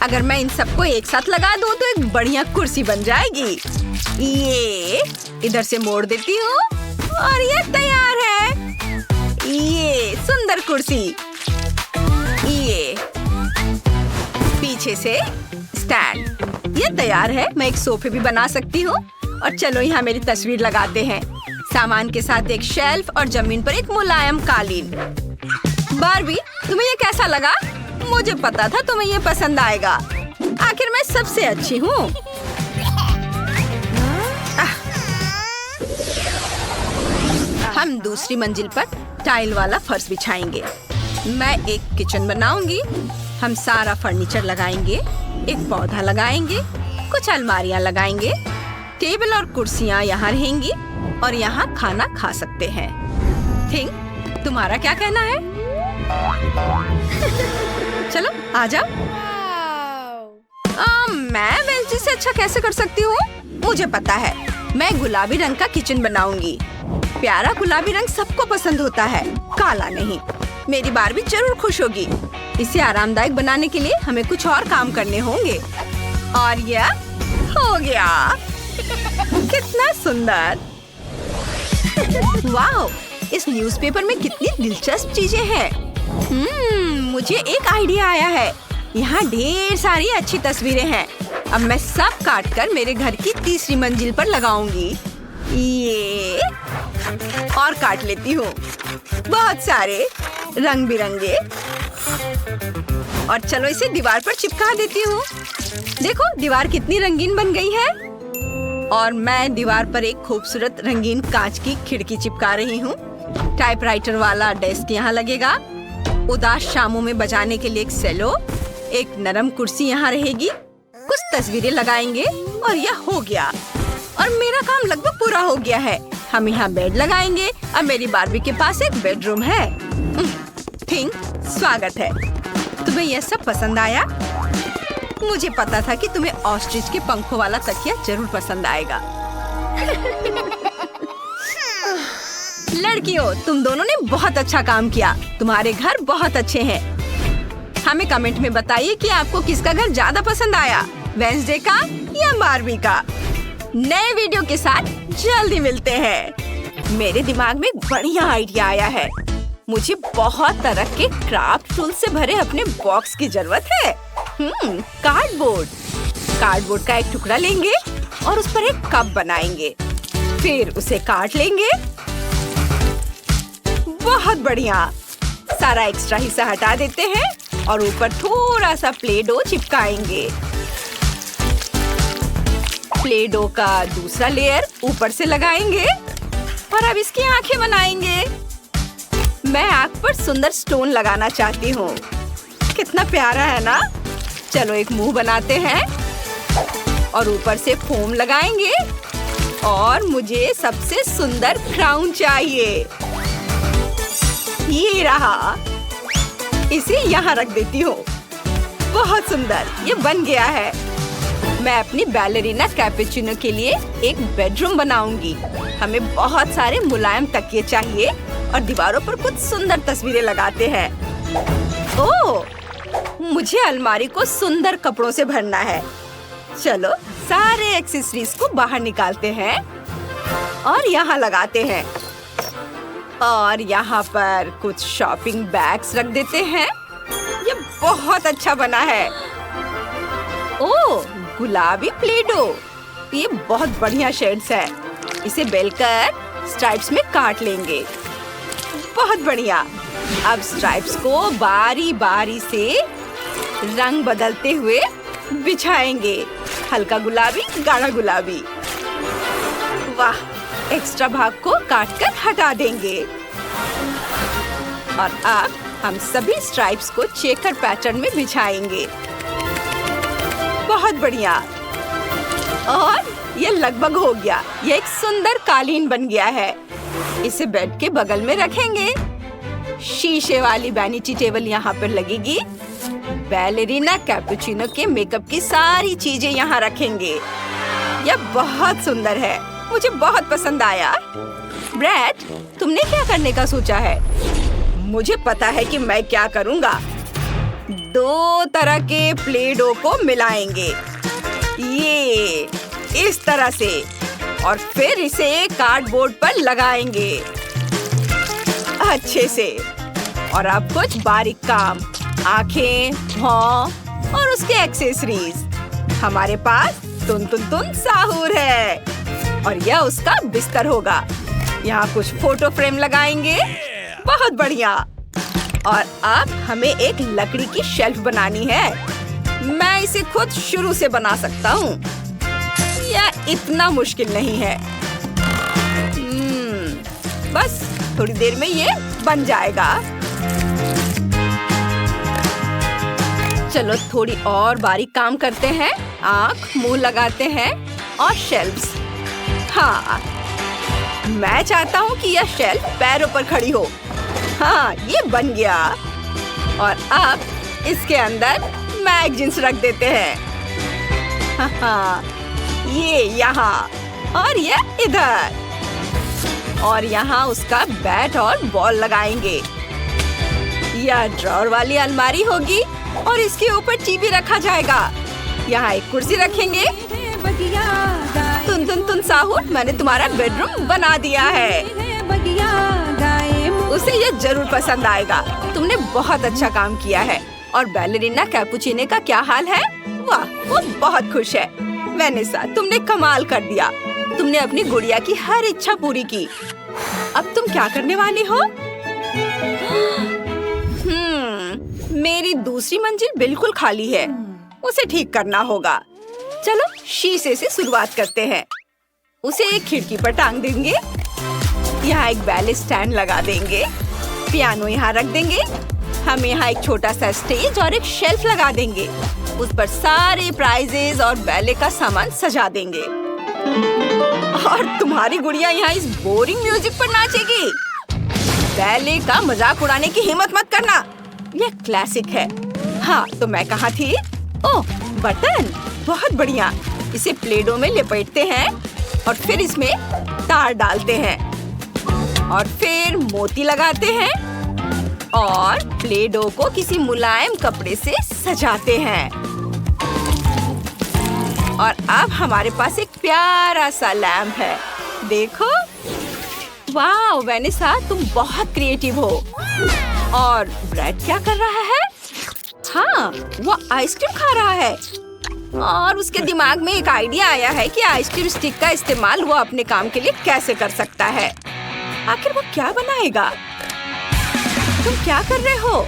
अगर मैं इन सबको एक साथ लगा दूँ तो एक बढ़िया कुर्सी बन जाएगी। ये इधर से मोड़ देती हूँ और ये तैयार है। ये सुंदर कुर्सी। ये पीछे से स्टैंड। ये तैयार है। मैं एक सोफे भी बना सकती हूँ। और चलो यहाँ मेरी तस्वीर लगाते हैं। सामान के साथ एक शेल्फ और जमीन पर एक मुलायम कालीन। बार्बी, तुम्हें ये कैसा लगा? मुझे पता था तुम्हें ये पसंद आएगा। आखिर मैं सबसे अच्छी हूँ। हम दूसरी मंजिल पर टाइल वाला फर्श बिछाएंगे। मैं एक किचन बनाऊंगी। हम सारा फर्नीचर लगाएंगे। एक पौधा लगाएंगे। कुछ अलमारियां लगाएंगे। टेबल और कुर्सियां यहाँ रहेंगी और यहाँ खाना खा सकते हैं। थिंक, तुम्हारा क्या कहना है? चलो आ जाओ। मैं वेंजी से अच्छा कैसे कर सकती हूँ? मुझे पता है। मैं गुलाबी रंग का किचन बनाऊंगी। प्यारा गुलाबी रंग सबको पसंद होता है, काला नहीं। मेरी बार्बी जरूर खुश होगी। इसे आरामदायक बनाने के लिए हमें कुछ और काम करने होंगे। और यह हो गया। कितना सुंदर। वाओ, इस न्यूज़पेपर में कितनी दिलचस्प चीजें हैं। मुझे एक आइडिया आया है। यहाँ ढेर सारी अच्छी तस्वीरें हैं। अब मैं सब काटकर मेरे घर की तीसरी मंजिल पर लगाऊंगी। ये और काट लेती हूँ। बहुत सारे रंग बिरंगे। और चलो इसे दीवार पर चिपका देती हूँ। देखो दीवार कितनी रंगीन बन गई है। और मैं दीवार पर एक खूबसूरत रंगीन कांच की खिड़की चिपका रही हूँ। टाइपराइटर वाला डेस्क यहाँ लगेगा। उदास शामों में बजाने के लिए एक सेलो। एक नरम कुर्सी यहाँ रहेगी। कुछ तस्वीरें लगाएंगे और यह हो गया। और मेरा काम लगभग पूरा हो गया है। हम यहाँ बेड लगाएंगे। अब मेरी बार्बी के पास एक बेडरूम है। थिंक, स्वागत है। तुम्हें यह सब पसंद आया? मुझे पता था कि तुम्हें ऑस्ट्रिच के पंखों वाला तकिया जरूर पसंद आएगा। लड़कियों, तुम दोनों ने बहुत अच्छा काम किया। तुम्हारे घर बहुत अच्छे हैं। हमें कमेंट में बताइए कि आपको किसका घर ज्यादा पसंद आया, वेंसडे का या बार्बी का। नए वीडियो के साथ जल्दी मिलते हैं। मेरे दिमाग में एक बढ़िया आइडिया आया है। मुझे बहुत तरह के क्राफ्ट टूल से भरे अपने बॉक्स की जरूरत है। कार्डबोर्ड का एक टुकड़ा लेंगे और उस पर एक कप बनाएंगे। फिर उसे काट लेंगे। बहुत बढ़िया। सारा एक्स्ट्रा हिस्सा हटा देते हैं और ऊपर थोड़ा सा प्ले डो चिपकाएंगे। प्ले डो का दूसरा लेयर ऊपर से लगाएंगे और अब इसकी आंखें बनाएंगे। मैं आंख पर सुंदर स्टोन लगाना चाहती हूँ। कितना प्यारा है ना? चलो एक मुंह बनाते हैं और ऊपर से फोम लगाएंगे। और मुझे सबसे सुंदर क्राउन चाहिए। ये रहा। इसे यहाँ रख देती हूँ। बहुत सुंदर, ये बन गया है। मैं अपनी बैलेरिना कैपुचिनो के लिए एक बेडरूम बनाऊंगी। हमें बहुत सारे मुलायम तकिए चाहिए और दीवारों पर कुछ सुंदर तस्वीरें लगाते हैं। ओह, मुझे अलमारी को सुंदर कपड़ों से भरना है। चलो सारे एक्सेसरीज को बाहर निकालते हैं और यहाँ लगाते हैं। और यहाँ पर कुछ शॉपिंग बैग्स रख देते हैं। ये बहुत अच्छा बना है। ओह, गुलाबी प्ले डो। ये बहुत बढ़िया शेड्स है। इसे बेलकर स्ट्राइप्स में काट लेंगे। बहुत बढ़िया। अब स्ट्राइप्स को बारी बारी से रंग बदलते हुए बिछाएंगे। हल्का गुलाबी, गाढ़ा गुलाबी। वाह, एक्स्ट्रा भाग को काटकर हटा देंगे। और अब हम सभी स्ट्राइप्स को चेकर पैटर्न में बिछाएंगे। बहुत बढ़िया। और ये लगभग हो गया। ये एक सुंदर कालीन बन गया है। इसे बेड के बगल में रखेंगे। शीशे वाली वैनिटी टेबल यहाँ पर लगेगी। बैलेरिना कैपुचिनो के मेकअप की सारी चीजें यहाँ रखेंगे। यह बहुत सुंदर है, मुझे बहुत पसंद आया। ब्रैड, तुमने क्या करने का सोचा है? मुझे पता है कि मैं क्या करूँगा। 2 तरह के प्ले डो को मिलाएंगे, ये इस तरह से, और फिर इसे कार्डबोर्ड पर लगाएंगे अच्छे से। और अब कुछ बारीक काम, आंखें, भौं और उसके एक्सेसरीज। हमारे पास तुन तुन तुन साहूर है और यह उसका बिस्तर होगा। यहाँ कुछ फोटो फ्रेम लगाएंगे, बहुत बढ़िया। और अब हमें एक लकड़ी की शेल्फ बनानी है। मैं इसे खुद शुरू से बना सकता हूँ, यह इतना मुश्किल नहीं है। बस थोड़ी देर में ये बन जाएगा। चलो थोड़ी और बारीक काम करते हैं। आँख, मुंह लगाते हैं और शेल्फ्स। हाँ, मैं चाहता हूँ कि यह शेल्फ पैरों पर खड़ी हो। हाँ, ये बन गया। और अब इसके अंदर मैगजीन्स रख देते हैं। हाँ, ये यहाँ और ये इधर। और यहाँ उसका बैट और बॉल लगाएंगे। यह ड्रॉअर वाली अलमारी होगी और इसके ऊपर टीवी रखा जाएगा। यहाँ एक कुर्सी रखेंगे। तुन तुन तुन साहूर, मैंने तुम्हारा बेडरूम बना दिया है। उसे यह जरूर पसंद आएगा। तुमने बहुत अच्छा काम किया है। और बैलेरिना कैपुचिनो का क्या हाल है? वाह, वो बहुत खुश है। वेनेसा, तुमने कमाल कर दिया। तुमने अपनी गुड़िया की हर इच्छा पूरी की। अब तुम क्या करने वाली हो? मेरी दूसरी मंजिल बिल्कुल खाली है, उसे ठीक करना होगा। चलो शीशे से शुरुआत करते हैं। उसे एक खिड़की पर टांग देंगे। यहाँ एक बैले स्टैंड लगा देंगे। पियानो यहाँ रख देंगे। हम यहाँ एक छोटा सा स्टेज और एक शेल्फ लगा देंगे। उस पर सारे प्राइजेस और बैले का सामान सजा देंगे। और तुम्हारी गुड़िया यहाँ इस बोरिंग म्यूजिक पर नाचेगी। बैले का मजाक उड़ाने की हिम्मत मत करना, यह क्लासिक है। हाँ, तो मैं कहाँ थी? ओह, बटन, बहुत बढ़िया। इसे प्लेडो में लपेटते हैं और फिर इसमें तार डालते हैं और फिर मोती लगाते हैं और प्लेडो को किसी मुलायम कपड़े से सजाते हैं। और अब हमारे पास एक प्यारा सा लैंप है। देखो, वाह वेनेसा, तुम बहुत क्रिएटिव हो। और ब्रैड क्या कर रहा है? हाँ, वो आइसक्रीम खा रहा है। और उसके दिमाग में एक आइडिया आया है कि आइसक्रीम स्टिक का इस्तेमाल वो अपने काम के लिए कैसे कर सकता है। आखिर वो क्या बनाएगा? तुम क्या कर रहे हो?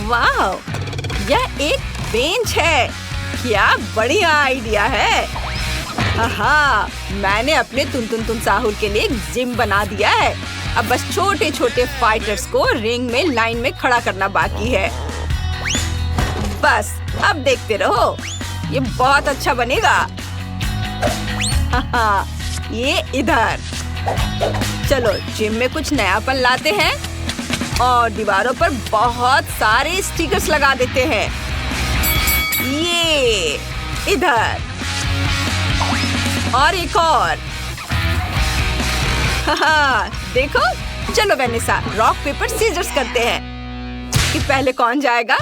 वाह, यह एक बेंच है। क्या बढ़िया आइडिया है। हाँ, मैंने अपने तुन तुन तुन साहूर के लिए एक जिम बना दिया है। अब बस छोटे छोटे फाइटर्स को रिंग में लाइन में खड़ा करना बाकी है। बस अब देखते रहो, ये बहुत अच्छा बनेगा। हाँ, ये इधर। चलो जिम में कुछ नयापन लाते हैं और दीवारों पर बहुत सारे स्टिकर्स लगा देते हैं। ये इधर और एक और। हाँ, देखो। चलो वेनेसा, रॉक पेपर सीजर्स करते हैं कि पहले कौन जाएगा।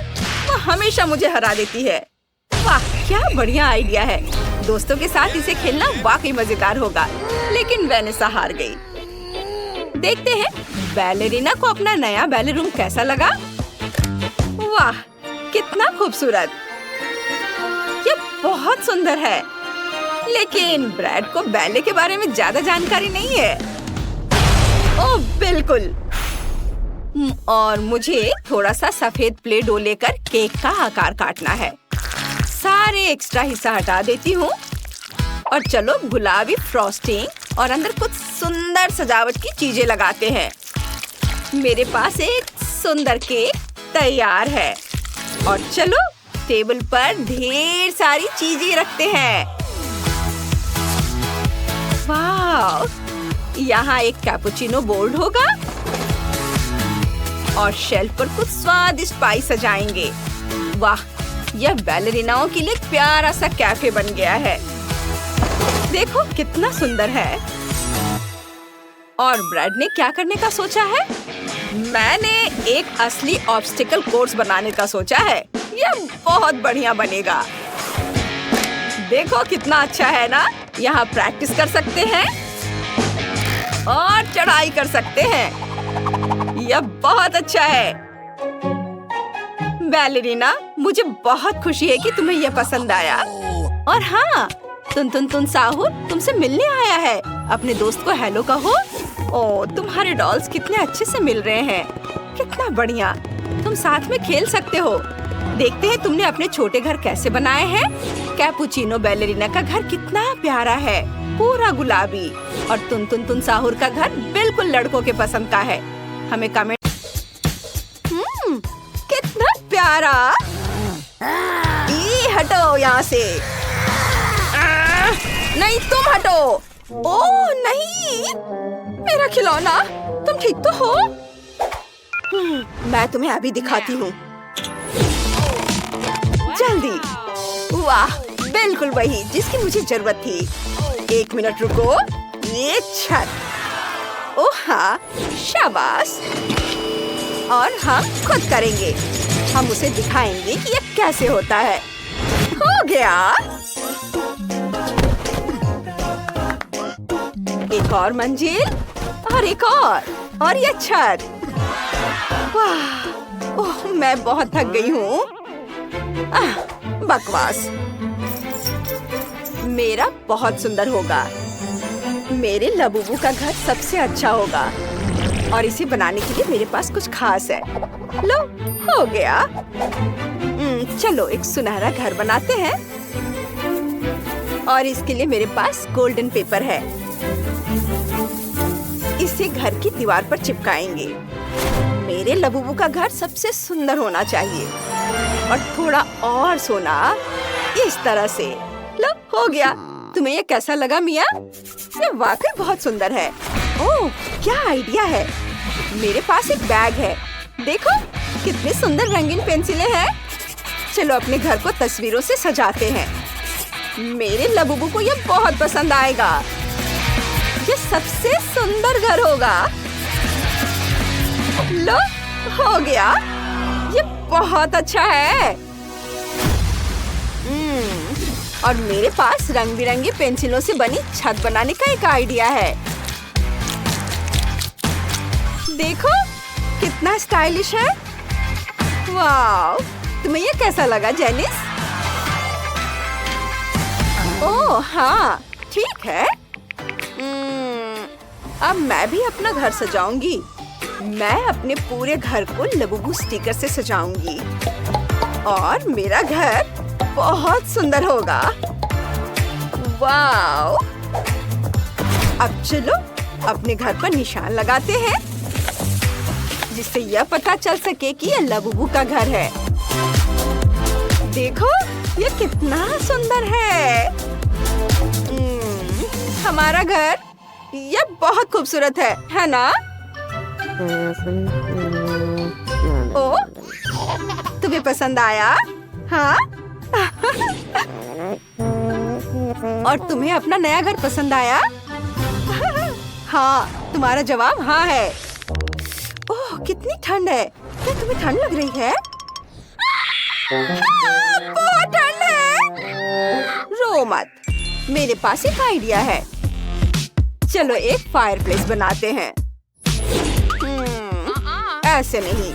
वो हमेशा मुझे हरा देती है। वाह, क्या बढ़िया आइडिया है। दोस्तों के साथ इसे खेलना वाकई मजेदार होगा। लेकिन वेनेसा हार गई। देखते हैं बैलेरिना को अपना नया बैले रूम कैसा लगा। वाह, कितना खूबसूरत। ये बहुत सुंदर है। लेकिन ब्रैड को बैले के बारे में ज्यादा जानकारी नहीं है। ओह बिल्कुल। और मुझे थोड़ा सा सफेद प्ले डो लेकर केक का आकार काटना है। सारे एक्स्ट्रा हिस्सा हटा देती हूँ और चलो गुलाबी फ्रॉस्टिंग और अंदर कुछ सुंदर सजावट की चीजें लगाते हैं। मेरे पास एक सुंदर केक तैयार है। और चलो टेबल पर ढेर सारी चीजें रखते हैं। वाह, यहाँ एक कैपुचिनो बोर्ड होगा और शेल्फ पर कुछ स्वादिष्ट पाई सजाएंगे। वाह, यह बैलरीनाओं के लिए एक प्यारा सा कैफे बन गया है। देखो कितना सुंदर है। और ब्रैड ने क्या करने का सोचा है? मैंने एक असली ऑब्स्टिकल कोर्स बनाने का सोचा है। यह बहुत बढ़िया बनेगा। देखो कितना अच्छा है ना। यहाँ प्रैक्टिस कर सकते हैं और चढ़ाई कर सकते हैं। यह बहुत अच्छा है। बैलेरिना, मुझे बहुत खुशी है कि तुम्हें यह पसंद आया। और हाँ, तुन साहूर तुमसे मिलने आया है। अपने दोस्त को हेलो कहो। ओ, तुम्हारे डॉल्स कितने अच्छे से मिल रहे हैं। कितना बढ़िया। तुम साथ में खेल सकते हो। देखते हैं तुमने अपने छोटे घर कैसे बनाए हैं। कैपुचिनो बैलेरिना का घर कितना प्यारा है, पूरा गुलाबी। और तुन साहूर का घर बिल्कुल लड़कों के पसंद का है। हमें कमेंट। कितना प्यारा। हटो यहाँ से। नहीं, तुम हटो। ओह नहीं, मेरा खिलौना। तुम ठीक तो हो? मैं तुम्हें अभी दिखाती हूँ। जल्दी। वाह, बिल्कुल वही जिसकी मुझे जरूरत थी। 1 मिनट रुको। ये छत। ओह हाँ, शाबाश। और हम खुद करेंगे। हम उसे दिखाएंगे कि ये कैसे होता है। हो गया। एक और मंजिल और एक और ये छत। वाह, ओह मैं बहुत थक गई हूँ। बकवास। मेरा बहुत सुंदर होगा। मेरे लबूबू का घर सबसे अच्छा होगा। और इसे बनाने के लिए मेरे पास कुछ खास है। लो, हो गया। चलो एक सुनहरा घर बनाते हैं। और इसके लिए मेरे पास गोल्डन पेपर है। इसे घर की दीवार पर चिपकाएंगे। मेरे लबूबू का घर सबसे सुंदर होना चाहिए। और थोड़ा और सोना इस तरह से। लो, हो गया। तुम्हें ये कैसा लगा मिया? ये वाकई बहुत सुंदर है। ओह, क्या आइडिया है। मेरे पास एक बैग है। देखो कितनी सुंदर रंगीन पेंसिलें हैं। चलो अपने घर को तस्वीरों से सजाते हैं। मेरे लबूबू को ये बहुत पसंद आएगा। ये सबसे सुंदर घर होगा। लो, हो गया। ये बहुत अच्छा है। और मेरे पास रंग बिरंगी पेंसिलों से बनी छत बनाने का एक आइडिया है। देखो कितना स्टाइलिश है। वाह, तुम्हें ये कैसा लगा जेनिस? ओह हाँ, ठीक है। अब मैं भी अपना घर सजाऊंगी। मैं अपने पूरे घर को लबूबू स्टिकर से सजाऊंगी। और मेरा घर बहुत सुंदर होगा। वाव! अब चलो अपने घर पर निशान लगाते हैं, जिससे यह पता चल सके कि यह लबूबू का घर है। देखो ये कितना सुंदर है। हमारा घर यह बहुत खूबसूरत है ना? ओ, तुम्हें पसंद आया? हाँ? और तुम्हें अपना नया घर पसंद आया? हाँ, तुम्हारा जवाब हाँ है। ओह, कितनी ठंड है। क्या तुम्हें ठंड लग रही है? बहुत ठंड है। रो मत, मेरे पास एक आइडिया है। चलो एक फायरप्लेस बनाते हैं। ऐसे नहीं,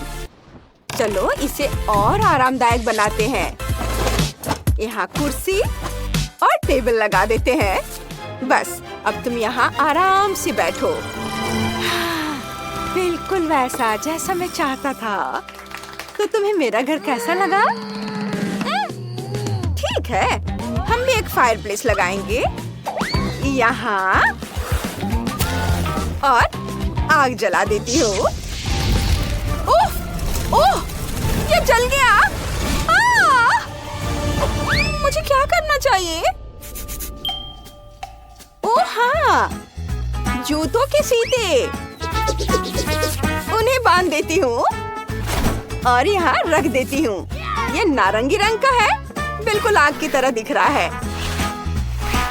चलो इसे और आरामदायक बनाते हैं। यहाँ कुर्सी और टेबल लगा देते हैं। बस अब तुम यहाँ आराम से बैठो। बिल्कुल वैसा जैसा मैं चाहता था। तो तुम्हें मेरा घर कैसा लगा? ठीक है, हम भी एक फायरप्लेस लगाएंगे यहाँ और आग जला देती हूँ। ओह, ओह, ये जल गया। मुझे क्या करना चाहिए? ओह हाँ, जूतों के फीते। उन्हें बांध देती हूँ। और यहाँ रख देती हूँ। ये नारंगी रंग का है, बिल्कुल आग की तरह दिख रहा है।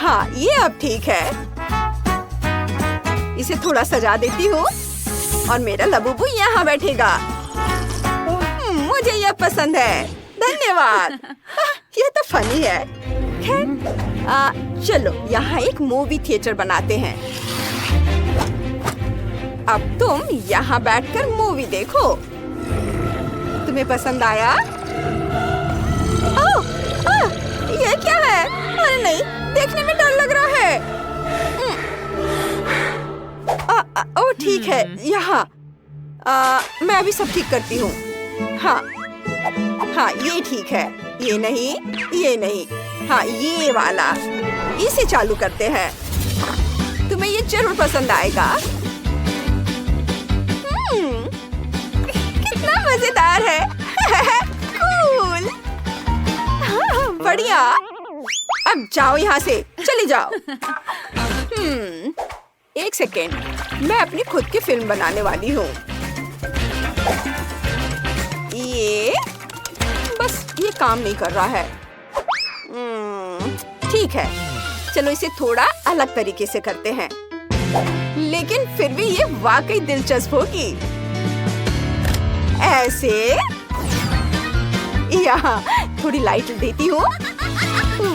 हाँ, ये अब ठीक है। इसे थोड़ा सजा देती हूँ और मेरा लबूबू यहाँ बैठेगा। मुझे यह पसंद है, धन्यवाद। यह तो फनी है। खैर, चलो यहाँ एक मूवी थिएटर बनाते हैं। अब तुम यहाँ बैठकर मूवी देखो। तुम्हें पसंद आया? ओह, ये क्या है? अरे नहीं, देखने में डर लग रहा है। ओह ठीक है, यहाँ मैं अभी सब ठीक करती हूँ। हाँ हाँ, ये ठीक है। ये नहीं, ये नहीं। हाँ, ये वाला। इसे चालू करते हैं। तुम्हें ये जरूर पसंद आएगा। कितना मजेदार है। कूल। हाँ, बढ़िया। अब जाओ यहाँ से, चली जाओ। एक सेकेंड, मैं अपनी खुद की फिल्म बनाने वाली हूँ। ये काम नहीं कर रहा है। ठीक है, चलो इसे थोड़ा अलग तरीके से करते हैं, लेकिन फिर भी ये वाकई दिलचस्प होगी। ऐसे यहाँ थोड़ी लाइट देती हूँ।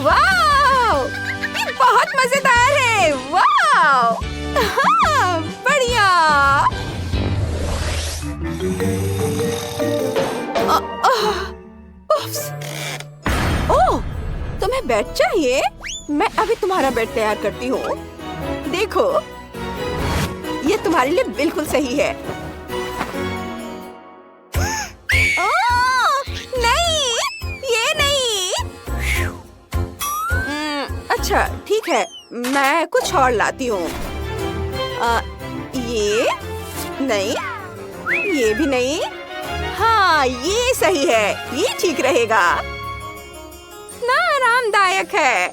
वाह, ये बहुत मजेदार है। वाह, हाँ, बढ़िया। ओह, तुम्हें बेड चाहिए? मैं अभी तुम्हारा बेड तैयार करती हूँ। देखो, ये तुम्हारे लिए बिल्कुल सही है। नहीं, ये नहीं। अच्छा, ठीक है, मैं कुछ और लाती हूँ। ये नहीं, ये भी नहीं। हाँ, ये सही है, ये ठीक रहेगा ना, आरामदायक है।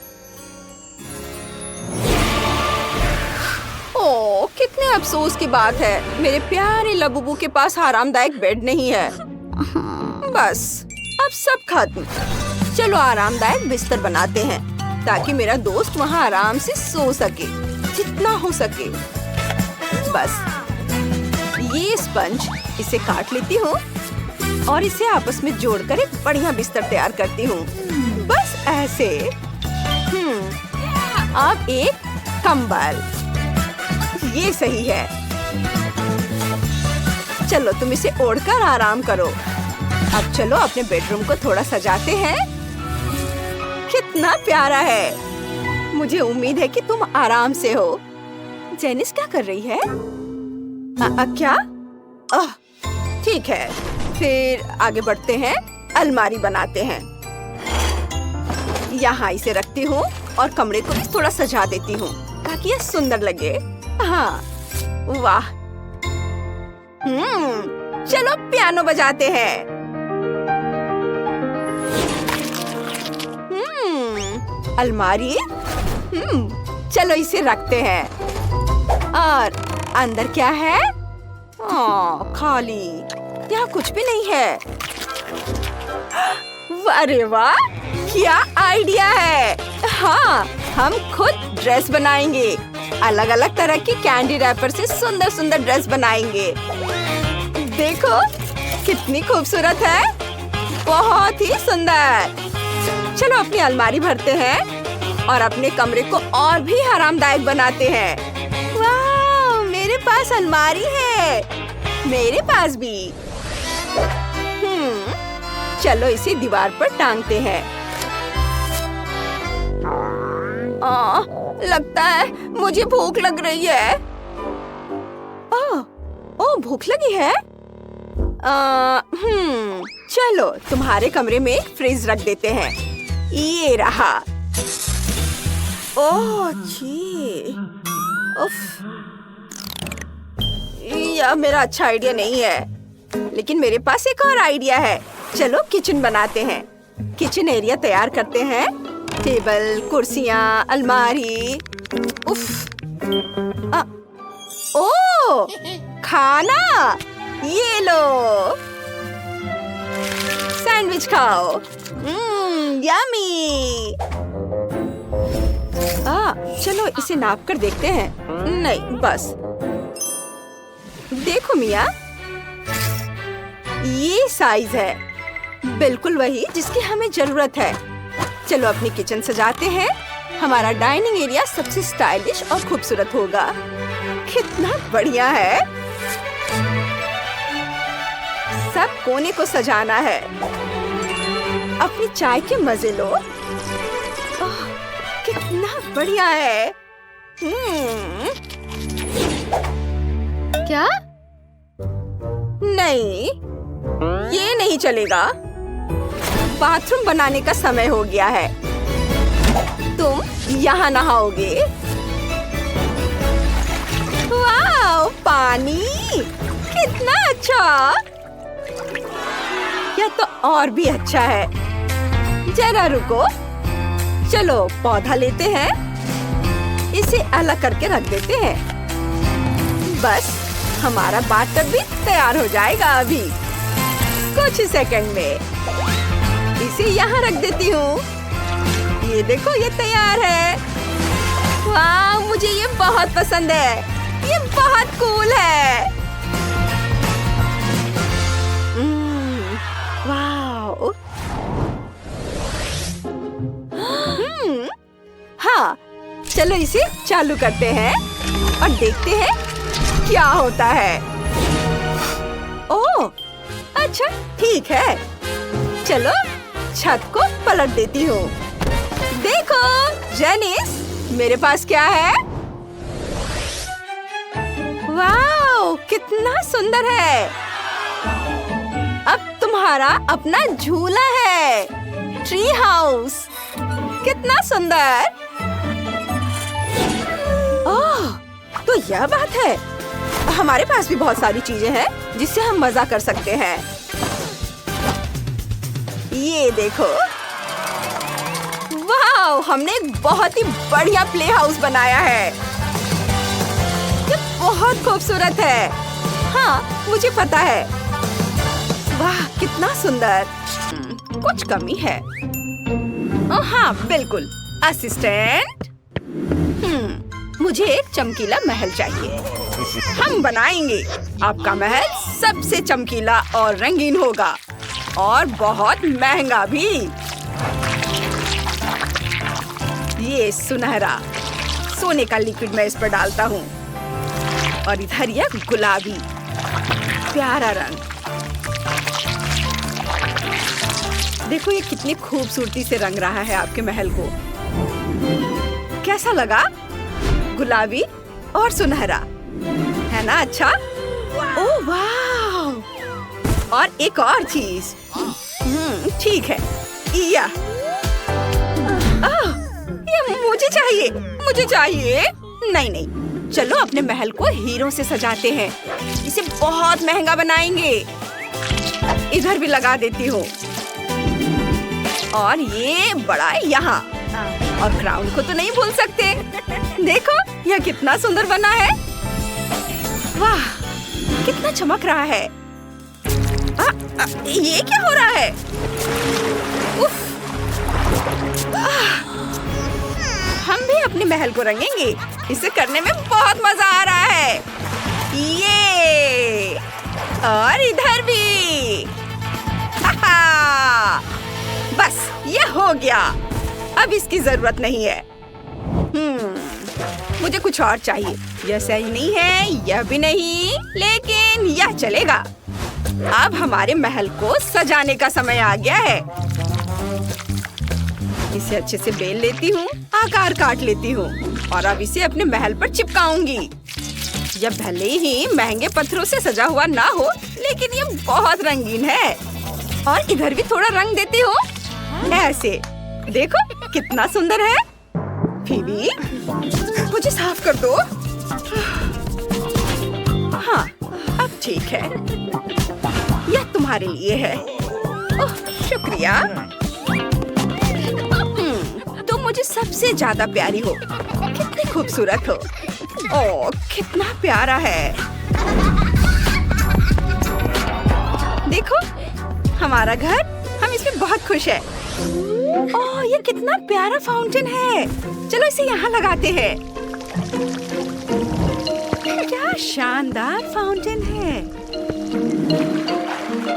ओह, कितने अफसोस की बात है, मेरे प्यारे लबूबू के पास आरामदायक बेड नहीं है। बस, अब सब खत्म। चलो आरामदायक बिस्तर बनाते हैं, ताकि मेरा दोस्त वहाँ आराम से सो सके, जितना हो सके। बस, ये स्पंज, इसे काट लेती हूँ और इसे आपस में जोड़कर एक बढ़िया बिस्तर तैयार करती हूँ। बस ऐसे। अब एक कंबल, ये सही है। चलो तुम इसे ओढ़कर आराम करो। अब चलो अपने बेडरूम को थोड़ा सजाते हैं। कितना प्यारा है। मुझे उम्मीद है कि तुम आराम से हो। जेनिस क्या कर रही है? क्या? ठीक है, फिर आगे बढ़ते हैं। अलमारी बनाते हैं। यहाँ इसे रखती हूँ और कमरे को भी थोड़ा सजा देती हूँ, ताकि ये सुंदर लगे। हाँ, वाह। चलो पियानो बजाते हैं। अलमारी। चलो इसे रखते हैं। और अंदर क्या है? खाली, यहाँ कुछ भी नहीं है। अरे वाह, क्या आइडिया है। हाँ, हम खुद ड्रेस बनाएंगे। अलग अलग तरह की कैंडी रैपर से सुंदर सुंदर ड्रेस बनाएंगे। देखो कितनी खूबसूरत है, बहुत ही सुंदर। चलो अपनी अलमारी भरते हैं और अपने कमरे को और भी आरामदायक बनाते हैं। वाह, मेरे पास अलमारी है। मेरे पास भी। चलो इसे दीवार पर टांगते हैं। लगता है मुझे भूख लग रही है। ओह, भूख लगी है? चलो तुम्हारे कमरे में एक फ्रिज रख देते हैं। ये रहा। ओह जी, उफ, यह मेरा अच्छा आइडिया नहीं है, लेकिन मेरे पास एक और आइडिया है। चलो किचन बनाते हैं। किचन एरिया तैयार करते हैं। टेबल, कुर्सियाँ, अलमारी। उफ, ओह, खाना। ये लो। सैंडविच खाओ। यम्मी। चलो इसे नाप कर देखते हैं। नहीं, बस देखो मिया, ये साइज है, बिल्कुल वही जिसकी हमें जरूरत है। चलो अपनी किचन सजाते हैं। हमारा डाइनिंग एरिया सबसे स्टाइलिश और खूबसूरत होगा। कितना बढ़िया है। सब कोने को सजाना है। अपनी चाय के मजे लो। कितना बढ़िया है। क्या? नहीं, ये नहीं चलेगा। बाथरूम बनाने का समय हो गया है। तुम यहाँ नहाओगे। वाह, पानी कितना अच्छा। यह तो और भी अच्छा है। जरा रुको, चलो पौधा लेते हैं। इसे अलग करके रख देते हैं। बस हमारा बाथटब भी तैयार हो जाएगा अभी कुछ सेकंड में। इसे यहाँ रख देती हूँ। ये देखो, ये तैयार है। वाह, मुझे ये बहुत पसंद है। ये बहुत कूल है। वाह। हाँ, चलो इसे चालू करते हैं और देखते हैं क्या होता है। ओह, अच्छा ठीक है। चलो छत को पलट देती हूँ। देखो जेनिस, मेरे पास क्या है। वाह, कितना सुंदर है। अब तुम्हारा अपना झूला है। ट्री हाउस, कितना सुंदर। ओह, तो यह बात है। हमारे पास भी बहुत सारी चीजें हैं जिससे हम मजा कर सकते हैं। ये देखो, वाह, हमने एक बहुत ही बढ़िया प्ले हाउस बनाया है। ये बहुत खूबसूरत है। हाँ, मुझे पता है। वाह, कितना सुंदर। कुछ कमी है। हाँ बिल्कुल, असिस्टेंट। मुझे एक चमकीला महल चाहिए। हम बनाएंगे। आपका महल सबसे चमकीला और रंगीन होगा और बहुत महंगा भी। ये सुनहरा सोने का लिक्विड मैं इस पर डालता हूँ और इधर यह गुलाबी प्यारा रंग। देखो ये कितनी खूबसूरती से रंग रहा है आपके महल को। कैसा लगा? गुलाबी और सुनहरा, है ना? अच्छा। ओह वाह! और एक और चीज। ठीक है, ये मुझे चाहिए, मुझे चाहिए। नहीं नहीं, चलो अपने महल को हीरों से सजाते हैं। इसे बहुत महंगा बनाएंगे। इधर भी लगा देती हूँ और ये बड़ा यहाँ, और क्राउन को तो नहीं भूल सकते। देखो यह कितना सुंदर बना है। वाह, कितना चमक रहा है। ये क्या हो रहा है? उफ। हम भी अपने महल को रंगेंगे। इसे करने में बहुत मजा आ रहा है। ये और इधर भी। बस ये हो गया। अब इसकी जरूरत नहीं है। मुझे कुछ और चाहिए। यह सही नहीं है, यह भी नहीं, लेकिन यह चलेगा। अब हमारे महल को सजाने का समय आ गया है। इसे अच्छे से बेल लेती हूँ, आकार काट लेती हूँ और अब इसे अपने महल पर चिपकाऊंगी। यह भले ही महंगे पत्थरों से सजा हुआ ना हो, लेकिन यह बहुत रंगीन है। और इधर भी थोड़ा रंग देती हूँ, ऐसे। देखो कितना सुंदर है। फीबी, मुझे साफ कर दो। हाँ, अब ठीक है। यह तुम्हारे लिए है। ओह, शुक्रिया। तुम मुझे सबसे ज्यादा प्यारी हो। कितनी खूबसूरत हो। ओह, कितना प्यारा है। देखो हमारा घर, हम इस इसमें बहुत खुश है। ओह, ये कितना प्यारा फाउंटेन है। चलो इसे यहाँ लगाते हैं। क्या शानदार फाउंटेन है।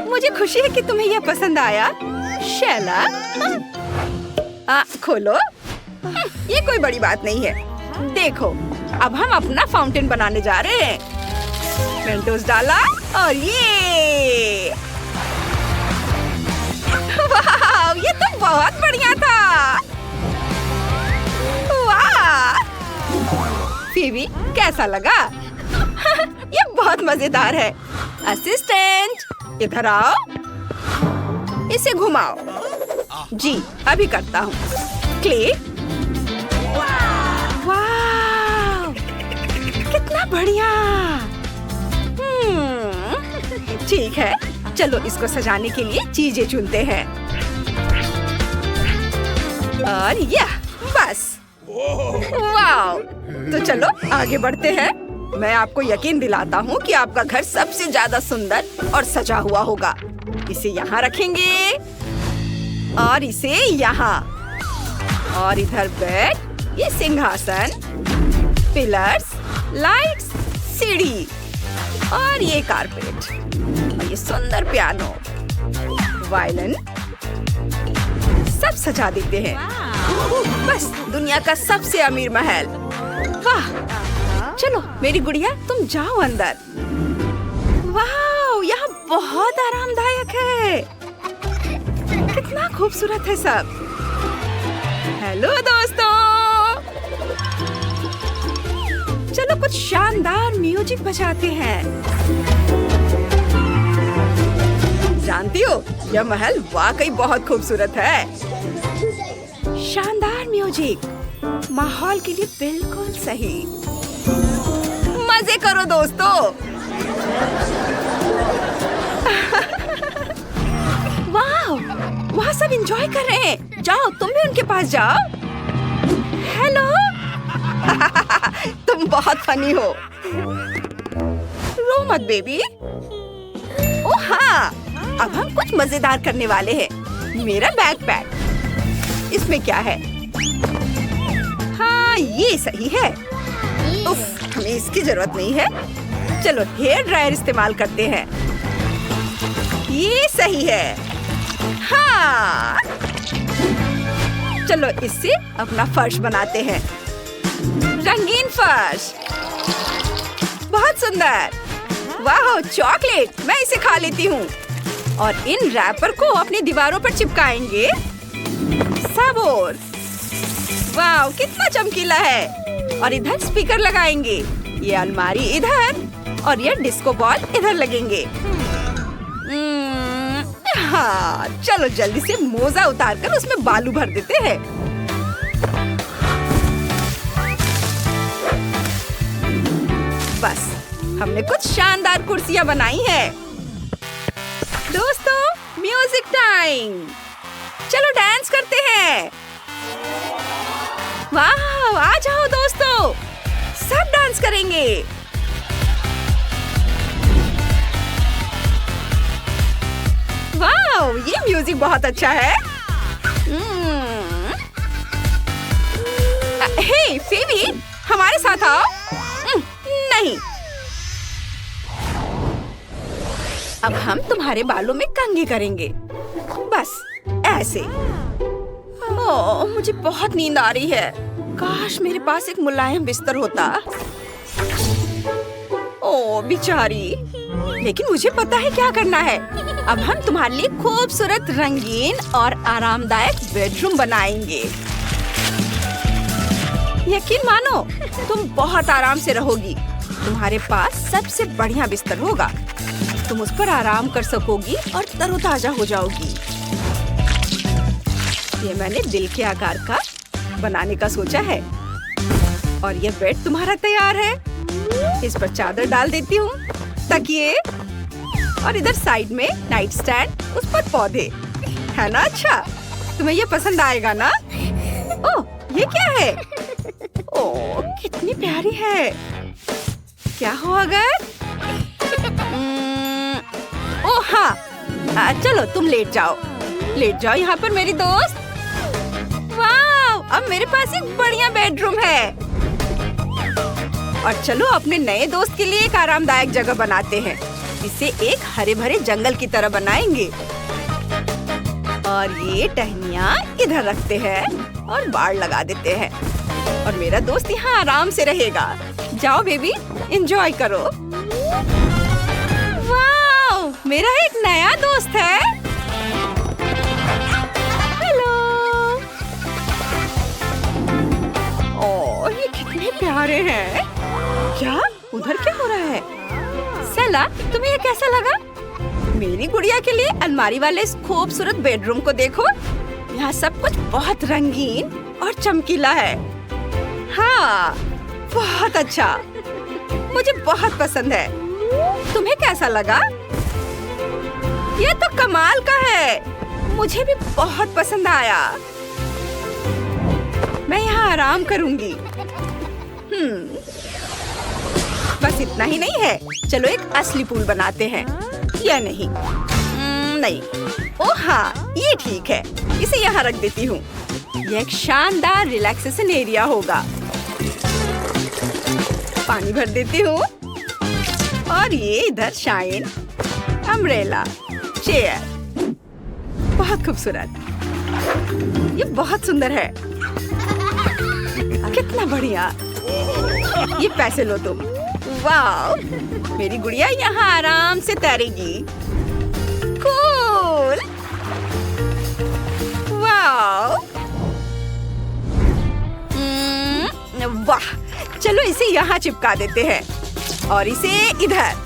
मुझे खुशी है कि तुम्हें यह पसंद आया। शैला, खोलो। ये कोई बड़ी बात नहीं है। देखो, अब हम अपना फाउंटेन बनाने जा रहे हैं। मेंटोस डाला और ये वाह, ये तो बहुत बढ़िया था। वाह फीबी, कैसा लगा? ये बहुत मजेदार है। असिस्टेंट, इधर आओ। इसे घुमाओ। जी, अभी करता हूँ। क्लिक। वाह, कितना बढ़िया। ठीक है, चलो इसको सजाने के लिए चीजें चुनते हैं। और यह बस। वाह, तो चलो आगे बढ़ते हैं। मैं आपको यकीन दिलाता हूँ कि आपका घर सबसे ज्यादा सुंदर और सजा हुआ होगा। इसे यहाँ रखेंगे और इसे यहाँ, और इधर बेड, ये सिंहासन, पिलर्स, लाइट्स, सीढ़ी और ये कारपेट, और ये सुंदर पियानो, वायलिन, सब सजा देते हैं। बस दुनिया का सबसे अमीर महल। वाह, चलो मेरी गुड़िया, तुम जाओ अंदर। वाह, यहाँ बहुत आरामदायक है। कितना खूबसूरत है सब। हेलो दोस्तों, चलो कुछ शानदार म्यूजिक बजाते हैं। जानती हो, यह महल वाकई बहुत खूबसूरत है। शानदार म्यूजिक, माहौल के लिए बिल्कुल सही। मजे करो दोस्तों। वाह, वहाँ सब एंजॉय कर रहे हैं। जाओ, तुम भी उनके पास जाओ। हेलो। तुम बहुत फनी हो। रो मत बेबी। ओह हाँ, अब हम कुछ मजेदार करने वाले हैं। मेरा बैकपैक, इसमें क्या है? हाँ, ये सही है। उफ, हमें इसकी जरूरत नहीं है। चलो हेयर ड्रायर इस्तेमाल करते हैं। ये सही है। हाँ, चलो इससे अपना फर्श बनाते हैं। रंगीन फर्श, बहुत सुंदर। वाह, चॉकलेट, मैं इसे खा लेती हूँ। और इन रैपर को अपनी दीवारों पर चिपकाएंगे। सब और वाह, कितना चमकीला है। और इधर स्पीकर लगाएंगे। ये अलमारी इधर और ये डिस्को बॉल इधर लगेंगे। हाँ, चलो जल्दी से मोजा उतारकर उसमें बालू भर देते हैं। बस, हमने कुछ शानदार कुर्सियां बनाई हैं। दोस्तों, म्यूजिक टाइम। चलो डांस करते हैं। वाह, आ जाओ दोस्तों, सब डांस करेंगे। वाह, ये म्यूजिक बहुत अच्छा है। हे फेबी, हमारे साथ आओ। नहीं, अब हम तुम्हारे बालों में कंघी करेंगे। बस ऐसे। ओह, मुझे बहुत नींद आ रही है। काश मेरे पास एक मुलायम बिस्तर होता। ओह बेचारी, लेकिन मुझे पता है क्या करना है। अब हम तुम्हारे लिए खूबसूरत, रंगीन और आरामदायक बेडरूम बनाएंगे। यकीन मानो, तुम बहुत आराम से रहोगी। तुम्हारे पास सबसे बढ़िया बिस्तर होगा। तुम उस पर आराम कर सकोगी और तरोताजा हो जाओगी। ये मैंने दिल के आकार का बनाने का सोचा है। और ये बेड तुम्हारा तैयार है। इस पर चादर डाल देती हूँ, तकिए, और इधर साइड में नाइट स्टैंड, उस पर पौधे। है ना अच्छा? तुम्हें ये पसंद आएगा ना? ओह, ये क्या है? ओह, कितनी प्यारी है। क्या हो अगर? ओह हाँ, चलो तुम लेट जाओ। लेट जाओ यहाँ पर मेरी दोस्त। वाह, अब मेरे पास एक बढ़िया बेडरूम है। और चलो अपने नए दोस्त के लिए एक आरामदायक जगह बनाते हैं। इसे एक हरे भरे जंगल की तरह बनाएंगे। और ये टहनियाँ इधर रखते हैं और बाड़ लगा देते हैं। और मेरा दोस्त यहाँ आराम से रहेगा। जाओ बेबी, एंजॉय करो। वाह, मेरा एक नया दोस्त है। हेलो। ओह, ये कितने प्यारे हैं। क्या उधर क्या हो रहा है? सेला, तुम्हें ये कैसा लगा? मेरी गुड़िया के लिए अलमारी वाले इस खूबसूरत बेडरूम को देखो। यहाँ सब कुछ बहुत रंगीन और चमकीला है। हाँ, बहुत अच्छा। मुझे बहुत पसंद है। तुम्हें कैसा लगा? ये तो कमाल का है। मुझे भी बहुत पसंद आया। मैं यहाँ आराम करूंगी। बस इतना ही नहीं है। चलो एक असली पूल बनाते हैं। या नहीं? नहीं। ओह हाँ, ये ठीक है। इसे यहाँ रख देती हूँ। ये एक शानदार रिलैक्सेशन एरिया होगा। पानी भर देती हूँ। और ये इधर शाइन, अम्ब्रेला, चेयर। बहुत खूबसूरत। ये बहुत सुंदर है। कितना बढ़िया। ये पैसे लो तुम। वाह, मेरी गुड़िया यहाँ आराम से तैरेगी। कूल। वाह। वाह, चलो इसे यहाँ चिपका देते हैं और इसे इधर।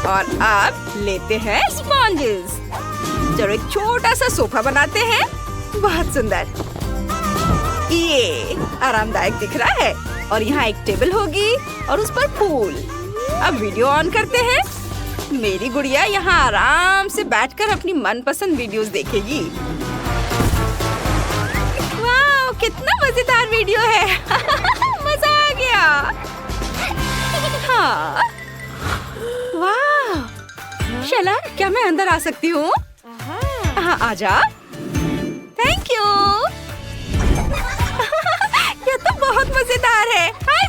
और अब लेते हैं स्पॉन्जेस। चलो एक छोटा सा सोफा बनाते हैं। बहुत सुंदर। ये आरामदायक दिख रहा है। और यहाँ एक टेबल होगी और उस पर फूल। अब वीडियो ऑन करते हैं। मेरी गुड़िया यहाँ आराम से बैठकर अपनी मनपसंद वीडियोस देखेगी। वाह, कितना मजेदार वीडियो है। मजा आ गया। हाँ। वाह, शैला, क्या मैं अंदर आ सकती हूँ? हाँ, आजा। Thank you. यह तो बहुत मजेदार है। हाय